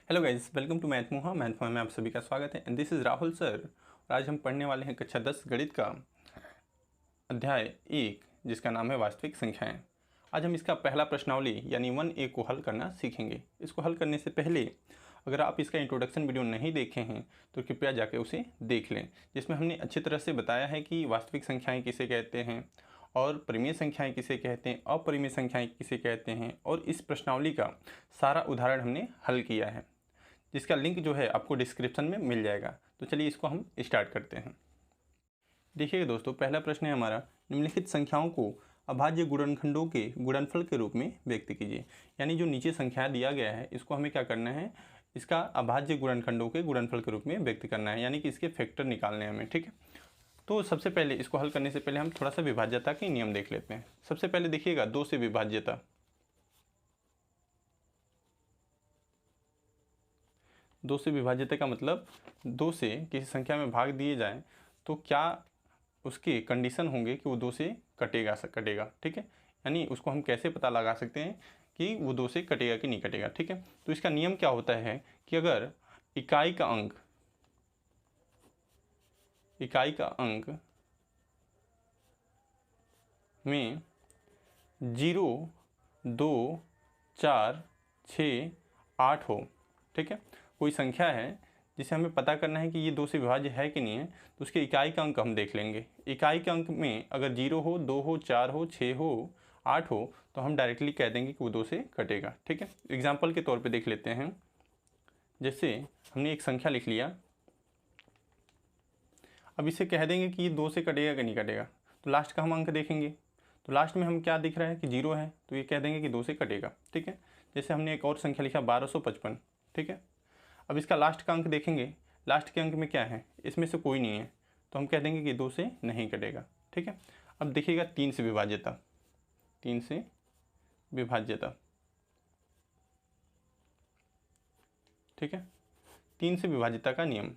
Hello guys, welcome to math में आप सभी का स्वागत है and this is Rahul sir. और आज हम पढ़ने वाले हैं कक्षा 10 गणित का अध्याय 1 जिसका नाम है वास्तविक संख्याएं। आज हम इसका पहला प्रश्नावली यानी 1A को हल करना सीखेंगे। इसको हल करने से पहले अगर आप इसका इंट्रोडक्शन वीडियो नहीं देखे हैं तो कृपया जाके उसे देख लें, जिसमें हमने अच्छी तरह से बताया है कि वास्तविक संख्याएँ किसे कहते हैं और परिमेय संख्याएं किसे कहते हैं, अपरिमेय संख्याएं किसे कहते हैं, और इस प्रश्नावली का सारा उदाहरण हमने हल किया है, जिसका लिंक जो है आपको डिस्क्रिप्शन में मिल जाएगा। तो चलिए इसको हम स्टार्ट करते हैं। देखिएगा दोस्तों, पहला प्रश्न है हमारा, निम्नलिखित संख्याओं को अभाज्य गुणनखंडों के गुणनफल के रूप में व्यक्त कीजिए। यानी जो नीचे संख्या दिया गया है इसको हमें क्या करना है, इसका अभाज्य गुणनखंडों के गुणनफल के रूप में व्यक्त करना है, यानी कि इसके फैक्टर निकालने हैं हमें। ठीक है, तो सबसे पहले इसको हल करने से पहले हम थोड़ा सा विभाज्यता के नियम देख लेते हैं। सबसे पहले देखिएगा 2 से विभाज्यता। 2 से विभाज्यता का मतलब 2 से किसी संख्या में भाग दिए जाएं तो क्या उसके कंडीशन होंगे कि वो 2 से कटेगा। ठीक है, यानी उसको हम कैसे पता लगा सकते हैं कि वो 2 से कटेगा कि नहीं कटेगा। ठीक है, तो इसका नियम क्या होता है कि अगर इकाई का अंक में 0, 2, 4, 6, 8 हो, ठीक है, कोई संख्या है जिसे हमें पता करना है कि ये 2 से विभाज्य है कि नहीं है, तो उसके इकाई का अंक हम देख लेंगे। इकाई के अंक में अगर 0 हो, 2 हो, 4 हो, 6 हो, 8 हो तो हम डायरेक्टली कह देंगे कि वो 2 से कटेगा। ठीक है, एग्जाम्पल के तौर पे देख लेते हैं। जैसे हमने एक संख्या लिख लिया, अब इसे कह देंगे कि ये 2 से कटेगा कि नहीं कटेगा, तो लास्ट का हम अंक देखेंगे। तो लास्ट में हम क्या दिख रहा है कि 0 है, तो ये कह देंगे कि 2 से कटेगा। ठीक है, जैसे हमने एक और संख्या लिखा 1255। ठीक है, अब इसका लास्ट का अंक देखेंगे, लास्ट के अंक में क्या है, इसमें से कोई नहीं है, तो हम कह देंगे कि 2 से नहीं कटेगा। ठीक है, अब देखिएगा 3 से विभाज्यता। 3 से विभाज्यता, ठीक है, 3 से विभाज्यता का नियम।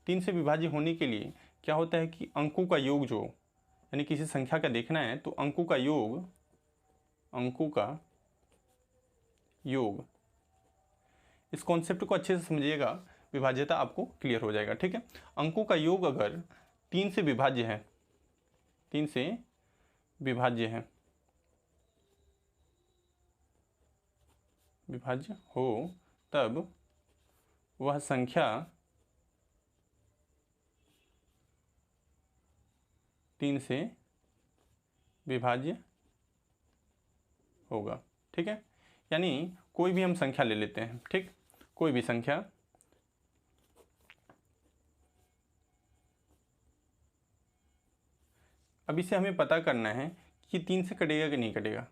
3 से विभाज्य होने के लिए क्या होता है कि अंकों का योग जो, यानी किसी संख्या का देखना है तो अंकों का योग, इस कॉन्सेप्ट को अच्छे से समझिएगा, विभाज्यता आपको क्लियर हो जाएगा। ठीक है, अंकों का योग अगर 3 से विभाज्य है, 3 से विभाज्य हो तब वह संख्या 3 से विभाज्य होगा। ठीक है, यानी कोई भी हम संख्या ले लेते हैं, ठीक, कोई भी संख्या, अब इसे हमें पता करना है कि 3 से कटेगा कि नहीं कटेगा।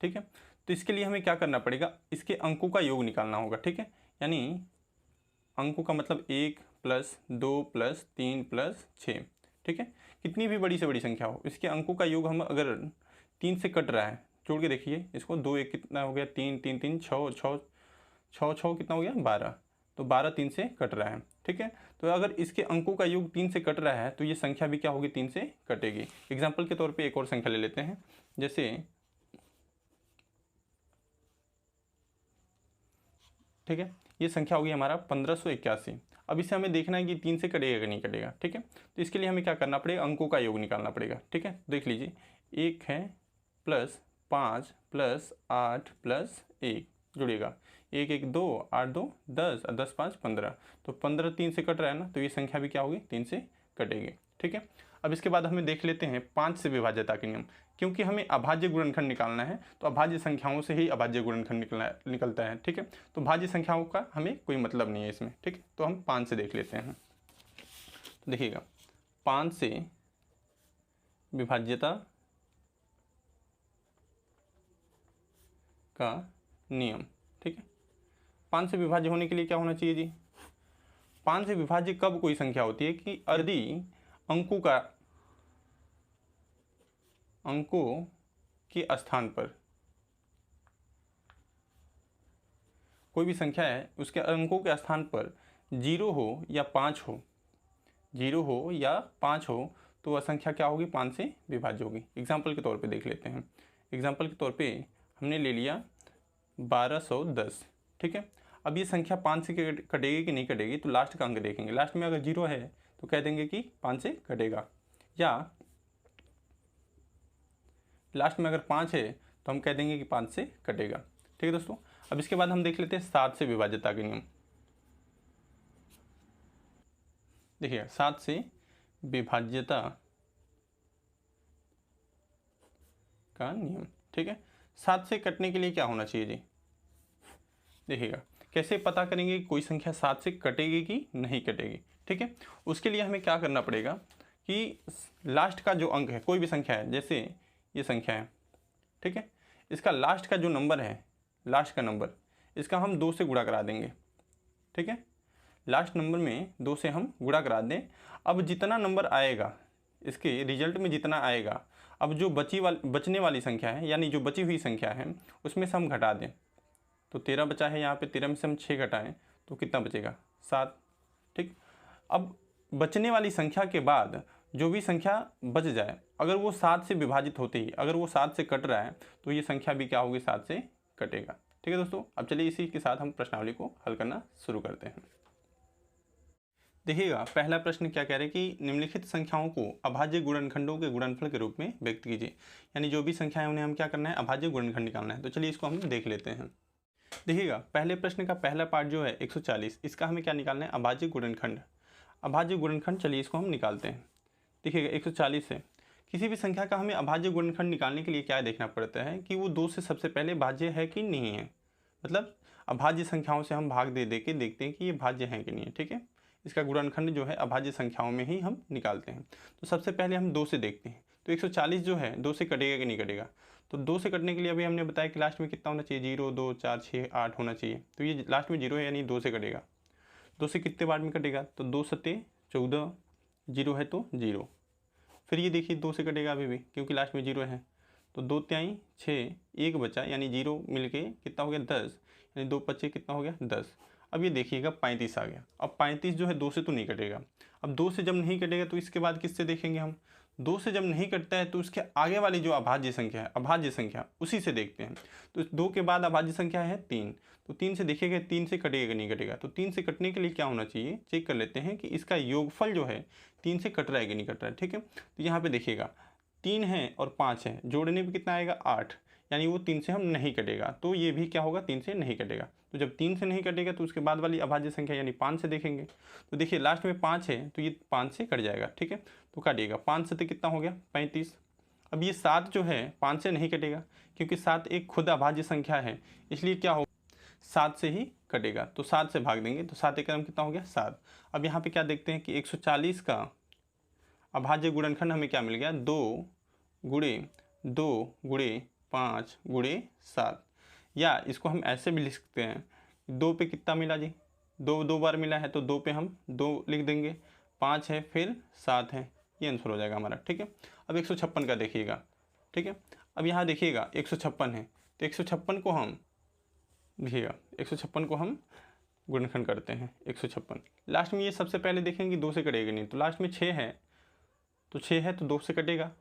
ठीक है, तो इसके लिए हमें क्या करना पड़ेगा, इसके अंकों का योग निकालना होगा। ठीक है, यानी अंकों का मतलब 1 + 2 + 3 + 6। ठीक है, कितनी भी बड़ी से बड़ी संख्या हो, इसके अंकों का योग हम अगर 3 से कट रहा है, जोड़ के देखिए इसको, 2 1 कितना हो गया, 3 3 3 6 6 6 6 कितना हो गया, 12, तो 12 3 से कट रहा है। ठीक है, तो अगर इसके अंकों का योग 3 से कट रहा है तो ये संख्या भी क्या होगी, 3 से कटेगी। एग्जाम्पल के तौर पे एक और संख्या ले लेते हैं। जैसे ठीक है, ये संख्या होगी हमारा 1581। अब इसे हमें देखना है कि 3 से कटेगा कि नहीं कटेगा। ठीक है, तो इसके लिए हमें क्या करना पड़ेगा, अंकों का योग निकालना पड़ेगा। ठीक है, देख लीजिए, 1 है +5 + 8 + 1 जुड़ेगा, 1 1 2 8 2 10 और 10 5 15, तो 15 3 से कट रहा है ना, तो ये संख्या भी क्या होगी, 3 से कटेगी। ठीक है, अब इसके बाद हमें देख लेते हैं 5 से विभाज्यता के नियम। क्योंकि हमें अभाज्य गुणनखंड निकालना है तो अभाज्य संख्याओं से ही अभाज्य गुणनखंड निकलता है। ठीक है, तो भाज्य संख्याओं का हमें कोई मतलब नहीं है इसमें। ठीक है, तो हम 5 से देख लेते हैं। तो देखिएगा, 5 से विभाज्यता का नियम। ठीक है, 5 से विभाज्य होने के लिए क्या होना चाहिए जी, 5 से विभाज्य कब कोई संख्या होती है कि यदि अंकों के स्थान पर कोई भी संख्या है, उसके अंकों के स्थान पर 0 हो या 5 हो, 0 हो या 5 हो, तो वह संख्या क्या होगी, 5 से विभाज्य होगी। एग्जाम्पल के तौर पे देख लेते हैं। एग्जाम्पल के तौर पे हमने ले लिया 1210। ठीक है, अब ये संख्या 5 से कटेगी कि नहीं कटेगी, तो लास्ट का अंक देखेंगे। लास्ट में अगर 0 है तो कह देंगे कि 5 से कटेगा, या लास्ट में अगर 5 है तो हम कह देंगे कि 5 से कटेगा। ठीक है दोस्तों। अब इसके बाद हम देख लेते हैं 7 से विभाज्यता के नियम। देखिए 7 से विभाज्यता का नियम। ठीक है, 7 से कटने के लिए क्या होना चाहिए जी? देखिएगा कैसे पता करेंगे कि कोई संख्या 7 से कटेगी कि नहीं कटेगी। ठीक है, उसके लिए हमें क्या करना पड़ेगा कि लास्ट का जो अंक है, कोई भी संख्या है, जैसे ये संख्या है, ठीक है, इसका लास्ट का जो नंबर है, लास्ट का नंबर, इसका हम 2 से गुणा करा देंगे। ठीक है, लास्ट नंबर में 2 से हम गुणा करा दें। अब जितना नंबर आएगा, इसके रिजल्ट में जितना आएगा, अब जो बचने वाली संख्या है, यानी जो बची हुई संख्या है, उसमें से हम घटा दें। तो 13 बचा है यहाँ पे, 13 में से हम 6 घटाएं तो कितना बचेगा? 7। ठीक, अब बचने वाली संख्या के बाद जो भी संख्या बच जाए, अगर वो 7 से विभाजित होते ही अगर वो 7 से कट रहा है तो ये संख्या भी क्या होगी? 7 से कटेगा। ठीक है दोस्तों, अब चलिए इसी के साथ हम प्रश्नावली को हल करना शुरू करते हैं। देखिएगा पहला प्रश्न क्या कह रहे हैं कि निम्नलिखित संख्याओं को अभाज्य गुणनखंडों के गुणनफल के रूप में व्यक्त कीजिए। यानी जो भी संख्या है उन्हें हम क्या करना है? अभाज्य गुणनखंड निकालना है। तो चलिए इसको हम देख लेते हैं। देखिएगा पहले प्रश्न का पहला पार्ट जो है 140, इसका हमें क्या निकालना है? अभाज्य गुणनखंड। अभाज्य गुणनखंड, चलिए इसको हम निकालते हैं। देखिएगा 140 है, किसी भी संख्या का हमें अभाज्य गुणनखंड निकालने के लिए क्या देखना पड़ता है कि वो 2 से सबसे पहले भाज्य है कि नहीं है। मतलब अभाज्य संख्याओं से हम भाग दे के देखते हैं कि ये भाज्य है कि नहीं है। ठीक है, इसका गुणनखंड जो है अभाज्य संख्याओं में ही हम निकालते हैं। तो सबसे पहले हम 2 से देखते हैं। तो 140 जो है 2 से कटेगा कि नहीं कटेगा? तो 2 से कटने के लिए अभी हमने बताया कि लास्ट में कितना होना चाहिए? 0, 2, 4, 6, 8 होना चाहिए। तो ये लास्ट में 0 है, यानी 2 से कटेगा। 2 से कितने बार में कटेगा? तो 2 सत्ते 14, 0 है तो 0। फिर ये देखिए 2 से कटेगा अभी भी, क्योंकि लास्ट में 0 है। तो 2 त्याई 6, 1 बचा, यानी 0 मिलके कितना हो गया? 10, यानी 2 पच्चे कितना हो गया? 10। अब ये देखिएगा 35 आ गया। अब 35 जो है 2 से तो नहीं कटेगा। अब 2 से जब नहीं कटेगा तो इसके बाद किससे देखेंगे हम? 2 से जब नहीं कटता है तो उसके आगे वाली जो अभाज्य संख्या है, अभाज्य संख्या, उसी से देखते हैं। तो 2 के बाद अभाज्य संख्या है 3। तो 3 से देखिएगा 3 से कटेगा कि नहीं कटेगा? तो 3 से कटने के लिए क्या होना चाहिए? चेक कर लेते हैं कि इसका योगफल जो है 3 से कट रहा है कि नहीं कट रहा है। ठीक है, तो यहाँ पे देखिएगा 3 है और 5 है, जोड़ने पे कितना आएगा? 8, यानी वो 3 से हम नहीं कटेगा। तो ये भी क्या होगा? 3 से नहीं कटेगा। तो जब 3 से नहीं कटेगा तो उसके बाद वाली अभाज्य संख्या यानी 5 से देखेंगे। तो देखिए लास्ट में 5 है तो ये 5 से कट जाएगा। ठीक है, तो काटिएगा। 5 से तो कितना हो गया? 35। अब ये 7 जो है 5 से नहीं कटेगा, क्योंकि 7 एक खुद अभाज्य संख्या है, इसलिए क्या होगा? 7 से ही कटेगा। तो 7 से भाग देंगे तो 7 एकम कितना हो गया? 7। अब यहाँ पे क्या देखते हैं कि 140 का अभाज्य गुणनखंड हमें क्या मिल गया? 2 गुणे 2 गुणे 5 गुणे 7। या इसको हम ऐसे भी लिख सकते हैं, 2 पे कितना मिला जी? 2 बार मिला है तो 2 पे हम 2 लिख देंगे, 5 है फिर 7 है, ये आंसर हो जाएगा हमारा। ठीक है, अब 156 का देखिएगा। ठीक है, अब यहाँ देखिएगा 156 है, तो 156 को हम देखिएगा 156 को हम गुणनखंड करते हैं। 156 लास्ट में ये सबसे पहले देखेंगे 2 से कटेगा नहीं, तो लास्ट में 6 है, तो 6 है तो 2 से कटेगा।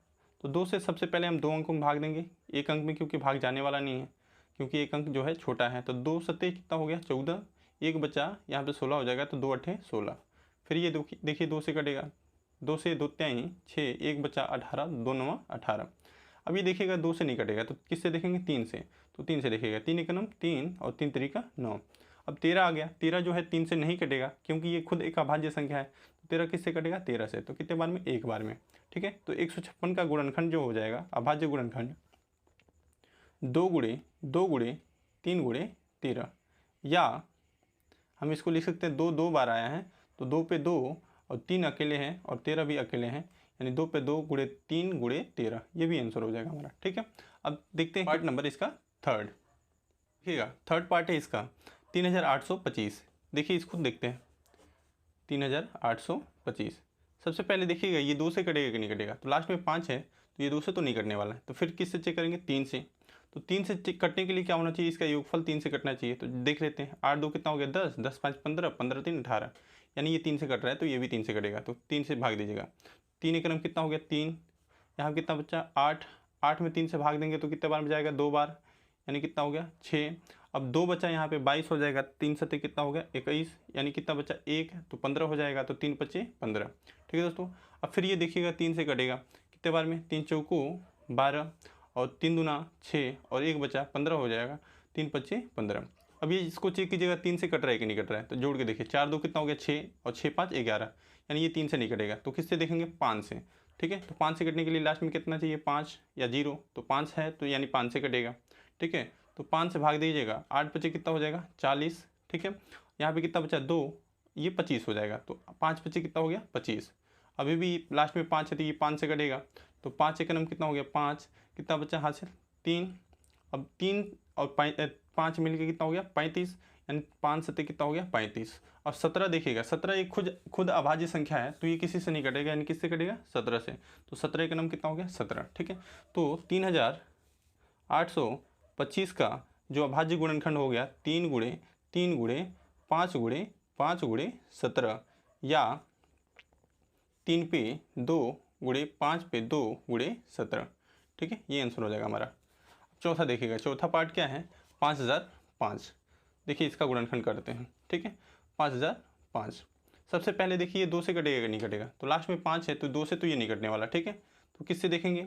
तो 2 से सबसे पहले हम 2 अंकों में भाग देंगे, एक अंक में, क्योंकि भाग जाने वाला नहीं है, क्योंकि एक अंक जो है छोटा है। तो 2 सत्ते कितना हो गया? 14, एक बचा, यहाँ पे 16 हो जाएगा। तो 2 अट्ठे 16। फिर ये देखिए 2 से कटेगा, 2 से 2 त्याई 6, एक बचा 18, 2 नवा 18। अब ये देखिएगा 2 से नहीं कटेगा तो किससे देखेंगे? 3 से। तो 3 से देखिएगा, 3 एकम 3 और 3 तरीका 9। अब 13 आ गया। 13 जो है 3 से नहीं कटेगा, क्योंकि ये खुद एक अभाज्य संख्या है। तो 13 किससे कटेगा? 13 से। तो कितने बार में? एक बार में। ठीक है, तो 156 का गुणनखंड जो हो जाएगा, अभाज्य गुणनखंड, 2 गुणे 2 गुणे 3 गुणे 13। या हम इसको लिख सकते हैं 2 बार आया है तो 2 पे 2 और 3 अकेले हैं और 13 भी अकेले हैं, यानी 2 पे 2 गुणे 3 गुणे 13, ये भी आंसर हो जाएगा हमारा। ठीक है, अब देखते हैं पार्ट नंबर इसका थर्ड। देखिएगा थर्ड पार्ट है इसका 3825। देखिए इसको देखते हैं 3825। सबसे पहले देखिएगा ये 2 से कटेगा कि नहीं कटेगा? तो लास्ट में 5 है तो ये 2 से तो नहीं कटने वाला है। तो फिर किससे चेक करेंगे? 3 से। तो 3 से कटने के लिए क्या होना चाहिए? इसका योगफल 3 से कटना चाहिए। तो देख लेते हैं, 8 2 कितना हो गया? 10, 10 5 15, 15 3 18, यानी ये 3 से कट रहा है तो ये भी 3 से कटेगा। तो 3 से भाग दीजिएगा। 3 एकम कितना हो गया? 3। यहाँ कितना बच्चा? 8। 8 में 3 से भाग देंगे तो कितने बार में जाएगा? 2 बार, यानी कितना हो गया? 6। अब 2 बचा यहाँ पे 22 हो जाएगा, 3 सत्ते कितना हो गया 21, यानी कितना बचा 1 तो 15 हो जाएगा, तो 3 पचे 15। ठीक है दोस्तों। अब फिर ये देखिएगा 3 से कटेगा कितने बार में, 3 चौको 12 और 3 दूना 6 और 1 बचा 15 हो जाएगा, 3 पचे 15। अब ये इसको चेक कीजिएगा 3 से कट रहा है कि नहीं कट रहा है, तो जोड़ के देखिए 4 2 कितना हो गया 6 और 6 5 11, यानी ये 3 से नहीं कटेगा, तो किससे देखेंगे 5 से। ठीक है, तो 5 से कटने के लिए लास्ट में कितना चाहिए 5 या 0, तो 5 है तो यानी 5 से कटेगा। ठीक है, तो 5 से भाग दीजिएगा, 8 बचे कितना हो जाएगा 40। ठीक है, यहाँ पे कितना बचा 2, ये 25 हो जाएगा, तो 5 बचे कितना हो गया 25। अभी भी लास्ट में 5 है तो ये 5 से कटेगा, तो 5 एकम कितना हो गया 5, कितना बचा हासिल 3। अब 3 और 5 मिलकर कितना हो गया 35, यानी 5 सत्ते कितना हो गया 35। और 17 देखिएगा, 17 एक खुद अभाज्य संख्या है, तो ये किसी से नहीं कटेगा, यानी किससे कटेगा 17 से, तो 17 का नाम कितना हो गया 17। ठीक है, तो 3825 का जो अभाज्य गुणनखंड हो गया 3 गुणे 3 गुणे 5 गुणे 5 गुणे 17, या 3 पे 2 गुणे 5 पे 2 गुणे 17। ठीक है, ये आंसर हो जाएगा हमारा। चौथा देखिएगा, चौथा पार्ट क्या है 5005। देखिए इसका गुणनखंड करते हैं। ठीक है, 5005 सबसे पहले देखिए 2 से कटेगा कि नहीं कटेगा, तो लास्ट में 5 है तो 2 से तो ये नहीं कटने वाला। ठीक है, तो किससे देखेंगे,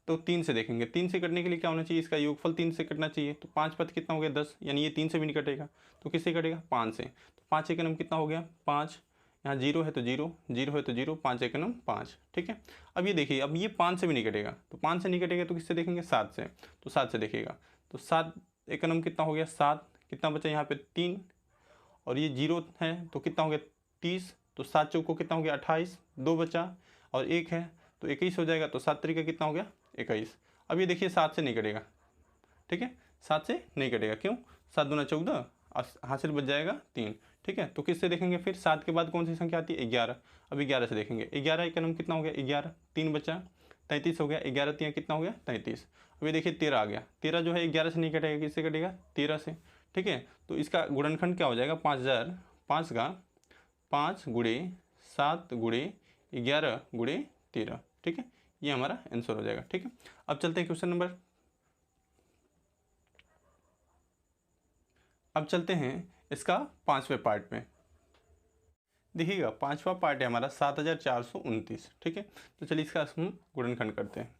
तो 3 से देखेंगे। 3 से कटने के लिए क्या होना चाहिए, इसका योगफल 3 से कटना चाहिए, तो 5 पद कितना हो गया 10, यानी ये 3 से भी नहीं कटेगा, तो किससे कटेगा 5 से। तो 5 एकम कितना हो गया 5, यहाँ 0 है तो 0, 0 है तो 0, 5 एकम 5। ठीक है, अब ये देखिए, अब ये 5 से भी नहीं कटेगा, तो 5 से नहीं कटेगा तो किससे देखेंगे 7 से, तो 7 से देखिएगा, तो 7 एकम कितना हो गया 7, कितना बचा यहाँ पे 3, और ये 0 है तो कितना हो गया 30, तो 7 चौको कितना हो गया 28, 2 बचा और 1 है तो 21 हो जाएगा, तो 7 तरीका कितना हो गया 21। अब ये देखिए 7 से नहीं कटेगा। ठीक है, 7 से नहीं कटेगा, क्यों, 7 दूना 14, हासिल बच जाएगा 3। ठीक है, तो किससे देखेंगे फिर, 7 के बाद कौन सी संख्या आती है 11। अब 11 से देखेंगे, 11 का नाम कितना हो गया 11, 3 बचा 33 हो गया, 11 3 कितना हो गया 33। अब ये देखिए 13 आ गया, 13 जो है 11 से नहीं कटेगा, किससे कटेगा 13 से। ठीक है, तो इसका गुणनखंड क्या हो जाएगा 5005 का 5 गुणे 7 गुणे 11 गुणे 13। ठीक है, ये हमारा आंसर हो जाएगा। ठीक है, अब चलते हैं क्वेश्चन नंबर, अब चलते हैं इसका 5वें पार्ट में। देखिएगा 5वां पार्ट है हमारा 7429। ठीक है, तो चलिए इसका हम गुणनखंड करते हैं।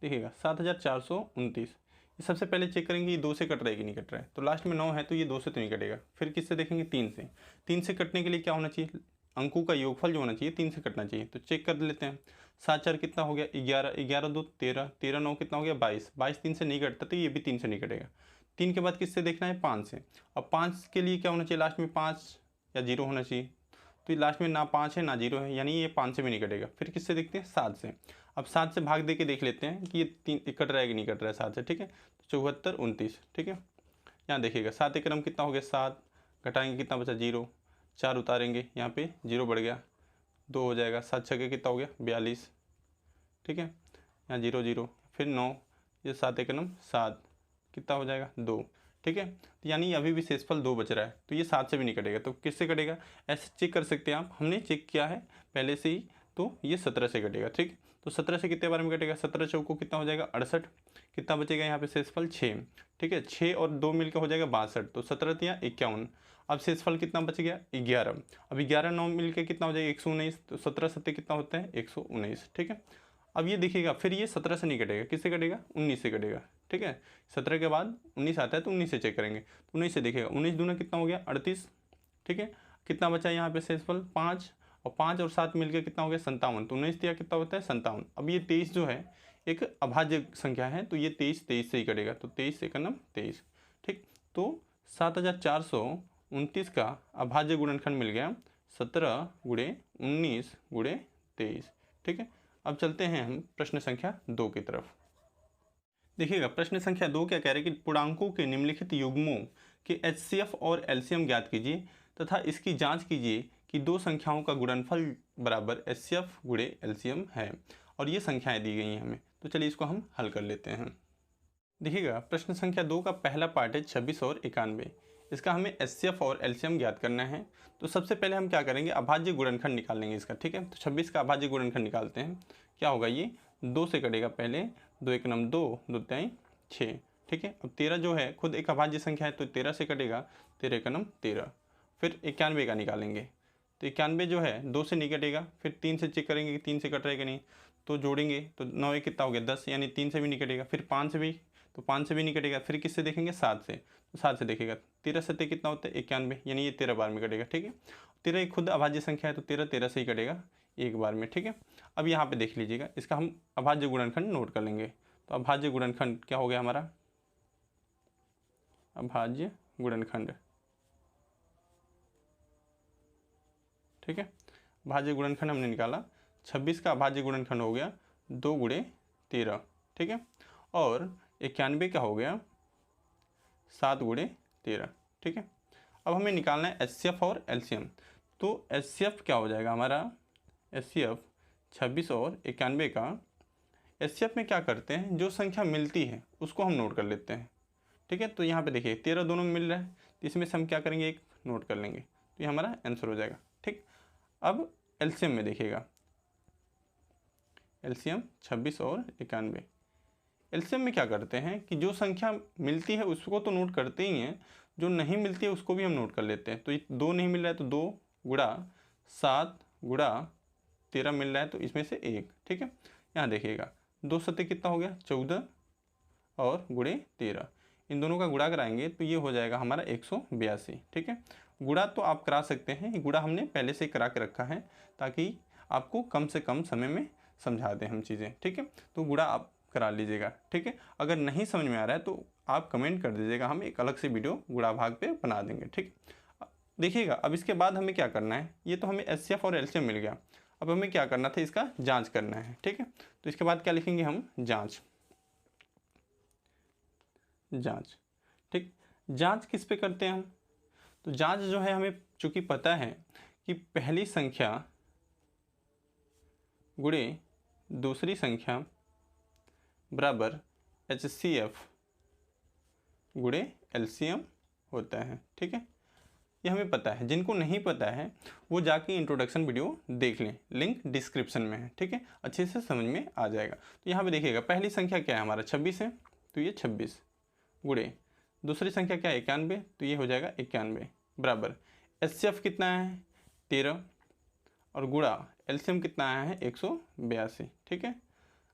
देखिएगा 7429, ये सबसे पहले चेक करेंगे ये 2 से कट रहा है कि नहीं कट रहा है, तो लास्ट में 9 है तो ये 2 से तो नहीं कटेगा। फिर किससे देखेंगे 3 से। 3 से कटने के लिए क्या होना चाहिए, अंकों का योगफल जो होना चाहिए 3 से कटना चाहिए, तो चेक कर लेते हैं। 7 4 कितना हो गया 11, 11 2 13, 13 9 कितना हो गया 22, 22 3 से नहीं कटता तो ये भी 3 से नहीं कटेगा। 3 के बाद किससे देखना है 5 से। अब 5 के लिए क्या होना चाहिए, लास्ट में 5 या 0 होना चाहिए, तो लास्ट में ना 5 है ना 0 है, यानी ये 5 से भी नहीं कटेगा। फिर किससे देखते हैं 7 से। अब 7 से भाग दे के देख लेते हैं कि ये 3 कट रहा है कि नहीं कट रहा है 7 से। ठीक है, तो 74 29। ठीक है, यहाँ देखिएगा 7 एकम कितना हो गया 7, घटाएंगे कितना बचा 0, 4 उतारेंगे यहाँ पे 0 बढ़ गया 2 हो जाएगा, 7 छके कितना हो गया 42। ठीक है, यहाँ 0 0 फिर 9, ये 7 एकम 7 कितना हो जाएगा 2। ठीक है, तो यानी अभी भी शेषफल 2 बच रहा है, तो ये 7 से भी नहीं कटेगा, तो किससे कटेगा, ऐसे चेक कर सकते हैं आप, हमने चेक किया है पहले से ही, तो ये 17 से कटेगा। ठीक, तो 17 से कितने बार में कटेगा, 17 चौको कितना हो जाएगा 68, कितना बचेगा यहाँ पे शेषफल 6। ठीक है, 6 और 2 मिलकर हो जाएगा 62, तो 17 तिया 51। अब शेषफल कितना बच गया 11, अब 11 9 मिलकर कितना हो जाएगा 119, तो 17 सत्ते कितना होता है 119। ठीक है, अब ये देखिएगा फिर ये 17 से नहीं कटेगा, किससे कटेगा 19 से कटेगा। ठीक है, 17 के बाद 19 आता है तो 19 से चेक करेंगे, तो 19 से देखिएगा 19 दूना कितना हो गया 38। ठीक है, कितना बचा यहाँ पे शेषफल 5, और 5 और 7 मिलकर कितना हो गया 57, तो 19 दिया कितना होता है 57। अब ये 23 जो है एक अभाज्य संख्या है, तो ये 23 से ही कटेगा, तो 23 एकम 23। ठीक, तो 7429 का अभाज्य गुणनखंड मिल गया 17 गुणे 19 गुणे 23। ठीक है, अब चलते हैं हम प्रश्न संख्या 2 की तरफ। देखिएगा प्रश्न संख्या 2 क्या कह रहे हैं कि पूर्णांकों के निम्नलिखित युग्मों के HCF और LCM ज्ञात कीजिए तथा इसकी जांच कीजिए कि दो संख्याओं का गुणनफल बराबर HCF गुणे LCM है, और ये संख्याएं दी गई हैं हमें, तो चलिए इसको हम हल कर लेते हैं। देखिएगा प्रश्न संख्या 2 का पहला पार्ट है 26 और 91, इसका हमें HCF और LCM ज्ञात करना है। तो सबसे पहले हम क्या करेंगे, अभाज्य गुणनखंड निकाल लेंगे इसका। ठीक है, तो 26 का अभाज्य गुणनखंड निकालते हैं। क्या होगा, ये 2 से कटेगा पहले, 2 एकम 2, 2 तिहाई 6। ठीक है। अब 13 जो है खुद एक अभाज्य संख्या है तो 13 से कटेगा, 13 का नम 13। फिर 91 का निकालेंगे तो 91 जो है 2 से नहीं कटेगा, फिर 3 से चेक करेंगे कि 3 से कट रहा है कि नहीं, तो जोड़ेंगे तो 9 कितना हो गया 10, यानी 3 से भी नहीं कटेगा। फिर 5 से भी, तो 5 से भी नहीं कटेगा। फिर किससे देखेंगे 7 से, तो 7 से देखेगा 13 सत्ते कितना होता है 91, यानी ये 13 बार में कटेगा। ठीक है, 13 एक खुद अभाज्य संख्या है तो 13 से ही कटेगा एक बार में। ठीक है, अब यहाँ पे देख लीजिएगा, इसका हम अभाज्य गुणनखंड नोट कर लेंगे। तो अभाज्य गुणनखंड क्या हो गया हमारा, अभाज्य गुणनखंड, ठीक है। भाज्य गुणनखंड हमने निकाला, 26 का अभाज्य गुणनखंड हो गया 2 गुणे 13, ठीक है। और 91 का हो गया 7 गुणे 13, ठीक है। अब हमें निकालना है एचसीएफ और एलसीएम। तो एचसीएफ क्या हो जाएगा हमारा, एचसीएफ 26 और 91 का, एचसीएफ में क्या करते हैं, जो संख्या मिलती है उसको हम नोट कर लेते हैं। ठीक है, तो यहाँ पे देखिए 13 दोनों में मिल रहा है, तो इसमें से हम क्या करेंगे, एक नोट कर लेंगे, तो ये हमारा आंसर हो जाएगा। ठीक, अब एलसीएम में देखिएगा, एलसीएम 26 और 91। एलसीएम में क्या करते हैं कि जो संख्या मिलती है उसको तो नोट करते ही हैं, जो नहीं मिलती है उसको भी हम नोट कर लेते हैं। तो ये 2 नहीं मिल रहा है तो 2 गुणा 7 गुणा 13 मिल रहा है तो इसमें से 1, ठीक है। यहाँ देखिएगा 2 सत्ते कितना हो गया 14 और गुणे 13, इन दोनों का गुणा कराएंगे तो ये हो जाएगा हमारा 182। ठीक है, गुणा तो आप करा सकते हैं, गुणा हमने पहले से करा के रखा है ताकि आपको कम से कम समय में समझा दें हम चीज़ें। ठीक है, तो गुणा आप करा लीजिएगा। ठीक है, अगर नहीं समझ में आ रहा है तो आप कमेंट कर दीजिएगा, हम एक अलग से वीडियो गुणा भाग पे बना देंगे। ठीक, देखिएगा अब इसके बाद हमें क्या करना है, ये तो हमें एचसीएफ और एलसीएम मिल गया, अब हमें क्या करना था, इसका जांच करना है। ठीक है, तो इसके बाद क्या लिखेंगे हम, जांच, जांच। ठीक, जांच किस पे करते हैं हम, तो जांच जो है हमें चूंकि पता है कि पहली संख्या गुणे दूसरी संख्या बराबर एचसीएफ गुणे एलसीएम होता है। ठीक है, ये हमें पता है, जिनको नहीं पता है वो जाके इंट्रोडक्शन वीडियो देख लें, लिंक डिस्क्रिप्शन में है। ठीक है, अच्छे से समझ में आ जाएगा। तो यहाँ पे देखिएगा पहली संख्या क्या है हमारा 26 है, तो ये 26 गुणे दूसरी संख्या क्या है 91, तो ये हो जाएगा 91 बराबर एचसीएफ कितना है 13 और गुणा एलसीएम कितना आया है 182। ठीक है,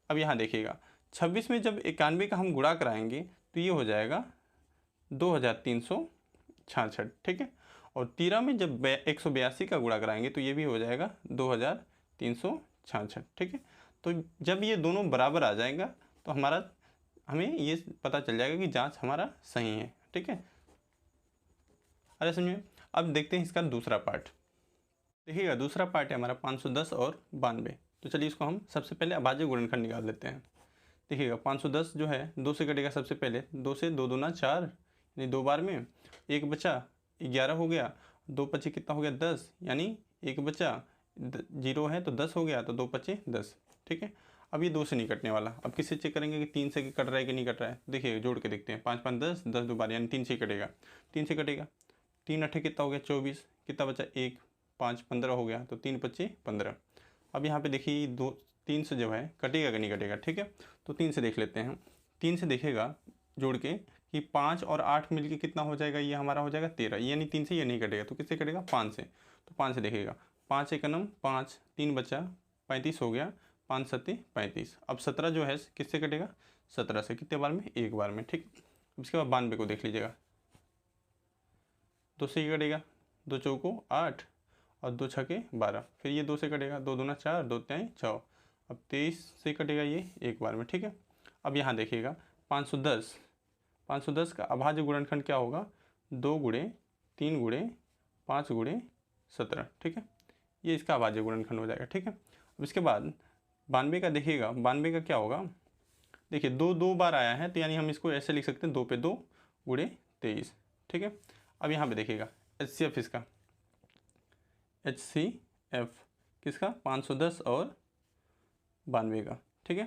अब यहाँ देखिएगा 26 में जब 91 का हम गुणा कराएंगे तो ये हो जाएगा 2366। ठीक है, और 13 में जब 182 का गुणा कराएंगे तो ये भी हो जाएगा 2366। ठीक है, तो जब ये दोनों बराबर आ जाएगा तो हमें ये पता चल जाएगा कि जांच हमारा सही है। ठीक है, अरे समझिए, अब देखते हैं इसका दूसरा पार्ट। देखिएगा दूसरा पार्ट है हमारा 510 और 92। तो चलिए इसको हम सबसे पहले अभाज्य गुणनखंड निकाल लेते हैं। देखिएगा 510 जो है 2 से कटेगा, सबसे पहले 2 से 2 दूना 4, यानी 2 बार में, एक बचा 11 हो गया, 2 पचे कितना हो गया 10, यानी एक बचा 0 है तो 10 हो गया, तो 2 पचे 10। ठीक है, अब ये 2 से नहीं कटने वाला, अब किससे चेक करेंगे कि 3 से कट रहा है कि नहीं कट रहा है। देखिए जोड़ के देखते हैं, 5 5 10, 10 2 बार, यानी 3 से ही कटेगा, 3 से कटेगा, 3 अट्ठे कितना हो गया 24, कितना बचा 1, 5 15 हो गया, तो 3 पच्चे 15। अब यहाँ पे देखिए 3 से जो है कटेगा कि नहीं कटेगा। ठीक है, तो 3 से देख लेते हैं, 3 से देखेगा जोड़ के कि 5 और 8 मिलके कितना हो जाएगा, ये हमारा हो जाएगा 13, यानी 3 से ये नहीं कटेगा, तो किससे कटेगा 5 से। तो 5 से देखेगा, 5 एक नम 5, 3 बचा 35 हो गया, 5 सत्ते 35। अब 17 जो है किससे कटेगा 17 से, कितने बार में, एक बार में। ठीक, इसके बाद 92 को देख लीजिएगा, 2 से ही कटेगा, 2 चौको 8 और 2 छके 12, फिर ये 2 से कटेगा, 2 दूना 4, 2 तिहाई 6, अब 23 से कटेगा ये एक बार में। ठीक है, अब यहाँ देखिएगा 510 का अभाज्य गुणनखंड क्या होगा, 2 गुणे 3 गुणे 5 गुणे 17। ठीक है, ये इसका अभाज्य गुणनखंड हो जाएगा। ठीक है, अब इसके बाद 92 का देखिएगा, 92 का क्या होगा, देखिए 2 बार आया है तो यानी हम इसको ऐसे लिख सकते हैं 2 पे 2 गुणे 23। ठीक है, अब यहाँ पे देखिएगा एचसीएफ, इसका एचसीएफ किसका 510 और 92 का। ठीक है,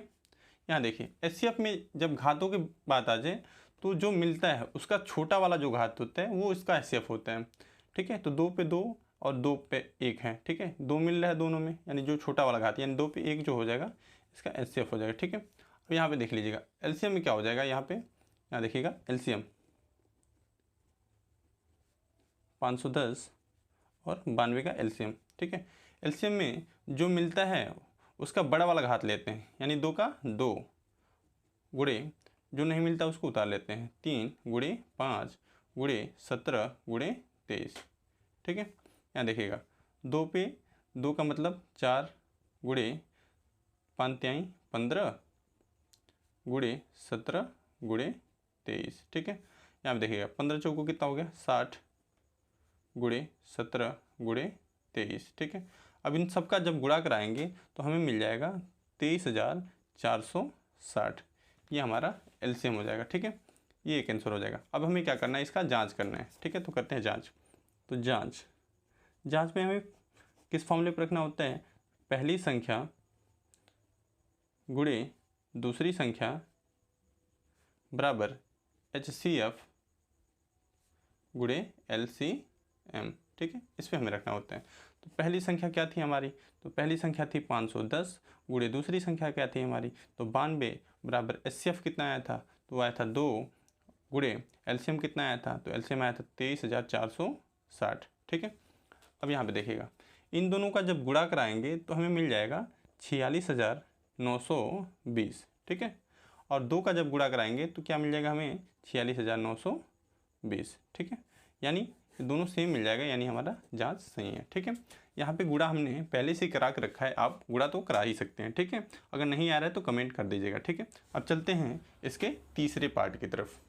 यहाँ देखिए एचसीएफ में जब घातों की बात आ जाए तो जो मिलता है उसका छोटा वाला जो घात होता है वो इसका एचसीएफ होता है। ठीक है, तो 2 पे 2 और 2 पे 1 है। ठीक है, 2 मिल रहा है दोनों में, यानी जो छोटा वाला घात, यानी 2 पे 1 जो हो जाएगा इसका एचसीएफ हो जाएगा। ठीक है, अब यहाँ पे देख लीजिएगा एलसीएम में क्या हो जाएगा, यहाँ पे यहाँ देखिएगा एलसीएम 510 और 92 का एलसीएम। ठीक है, एलसीएम में जो मिलता है उसका बड़ा वाला घात लेते हैं, यानी 2 का 2 गुणे जो नहीं मिलता उसको उतार लेते हैं, 3 गुणे 5 गुणे 17 गुणे 23। ठीक है, यहाँ देखिएगा 2 पे 2 का मतलब 4 गुणे 5 तिहाई 15 गुणे 17 गुणे 23। ठीक है, यहाँ पे देखिएगा 15 चौको कितना हो गया 60 गुणे 17 गुणे 23। ठीक है, अब इन सबका जब गुणा कराएंगे तो हमें मिल जाएगा 23,460। ये हमारा एलसीएम हो जाएगा। ठीक है, ये एक आंसर हो जाएगा। अब हमें क्या करना है, इसका जांच करना है। ठीक है, तो करते हैं जांच। तो जांच में हमें किस फॉर्मूले पर रखना होता है, पहली संख्या गुणे दूसरी संख्या बराबर HCF गुणे LCM। ठीक है, इस पर हमें रखना होता है। तो पहली संख्या क्या थी हमारी, तो पहली संख्या थी 510 गुणे दूसरी संख्या क्या थी हमारी, तो 92 बराबर HCF कितना आया था, तो आया था 2 गुणे LCM कितना आया था, तो LCM आया था 23,460। ठीक है, अब यहाँ पे देखिएगा इन दोनों का जब गुणा कराएंगे तो हमें मिल जाएगा 46,920। ठीक है, और 2 का जब गुणा कराएंगे तो क्या मिल जाएगा हमें 46,920। ठीक है, यानी दोनों सेम मिल जाएगा, यानी हमारा जांच सही है। ठीक है, यहाँ पे गुणा हमने पहले से करा के रखा है, आप गुणा तो करा ही सकते हैं। ठीक है, अगर नहीं आ रहा है तो कमेंट कर दीजिएगा। ठीक है, अब चलते हैं इसके तीसरे पार्ट की तरफ।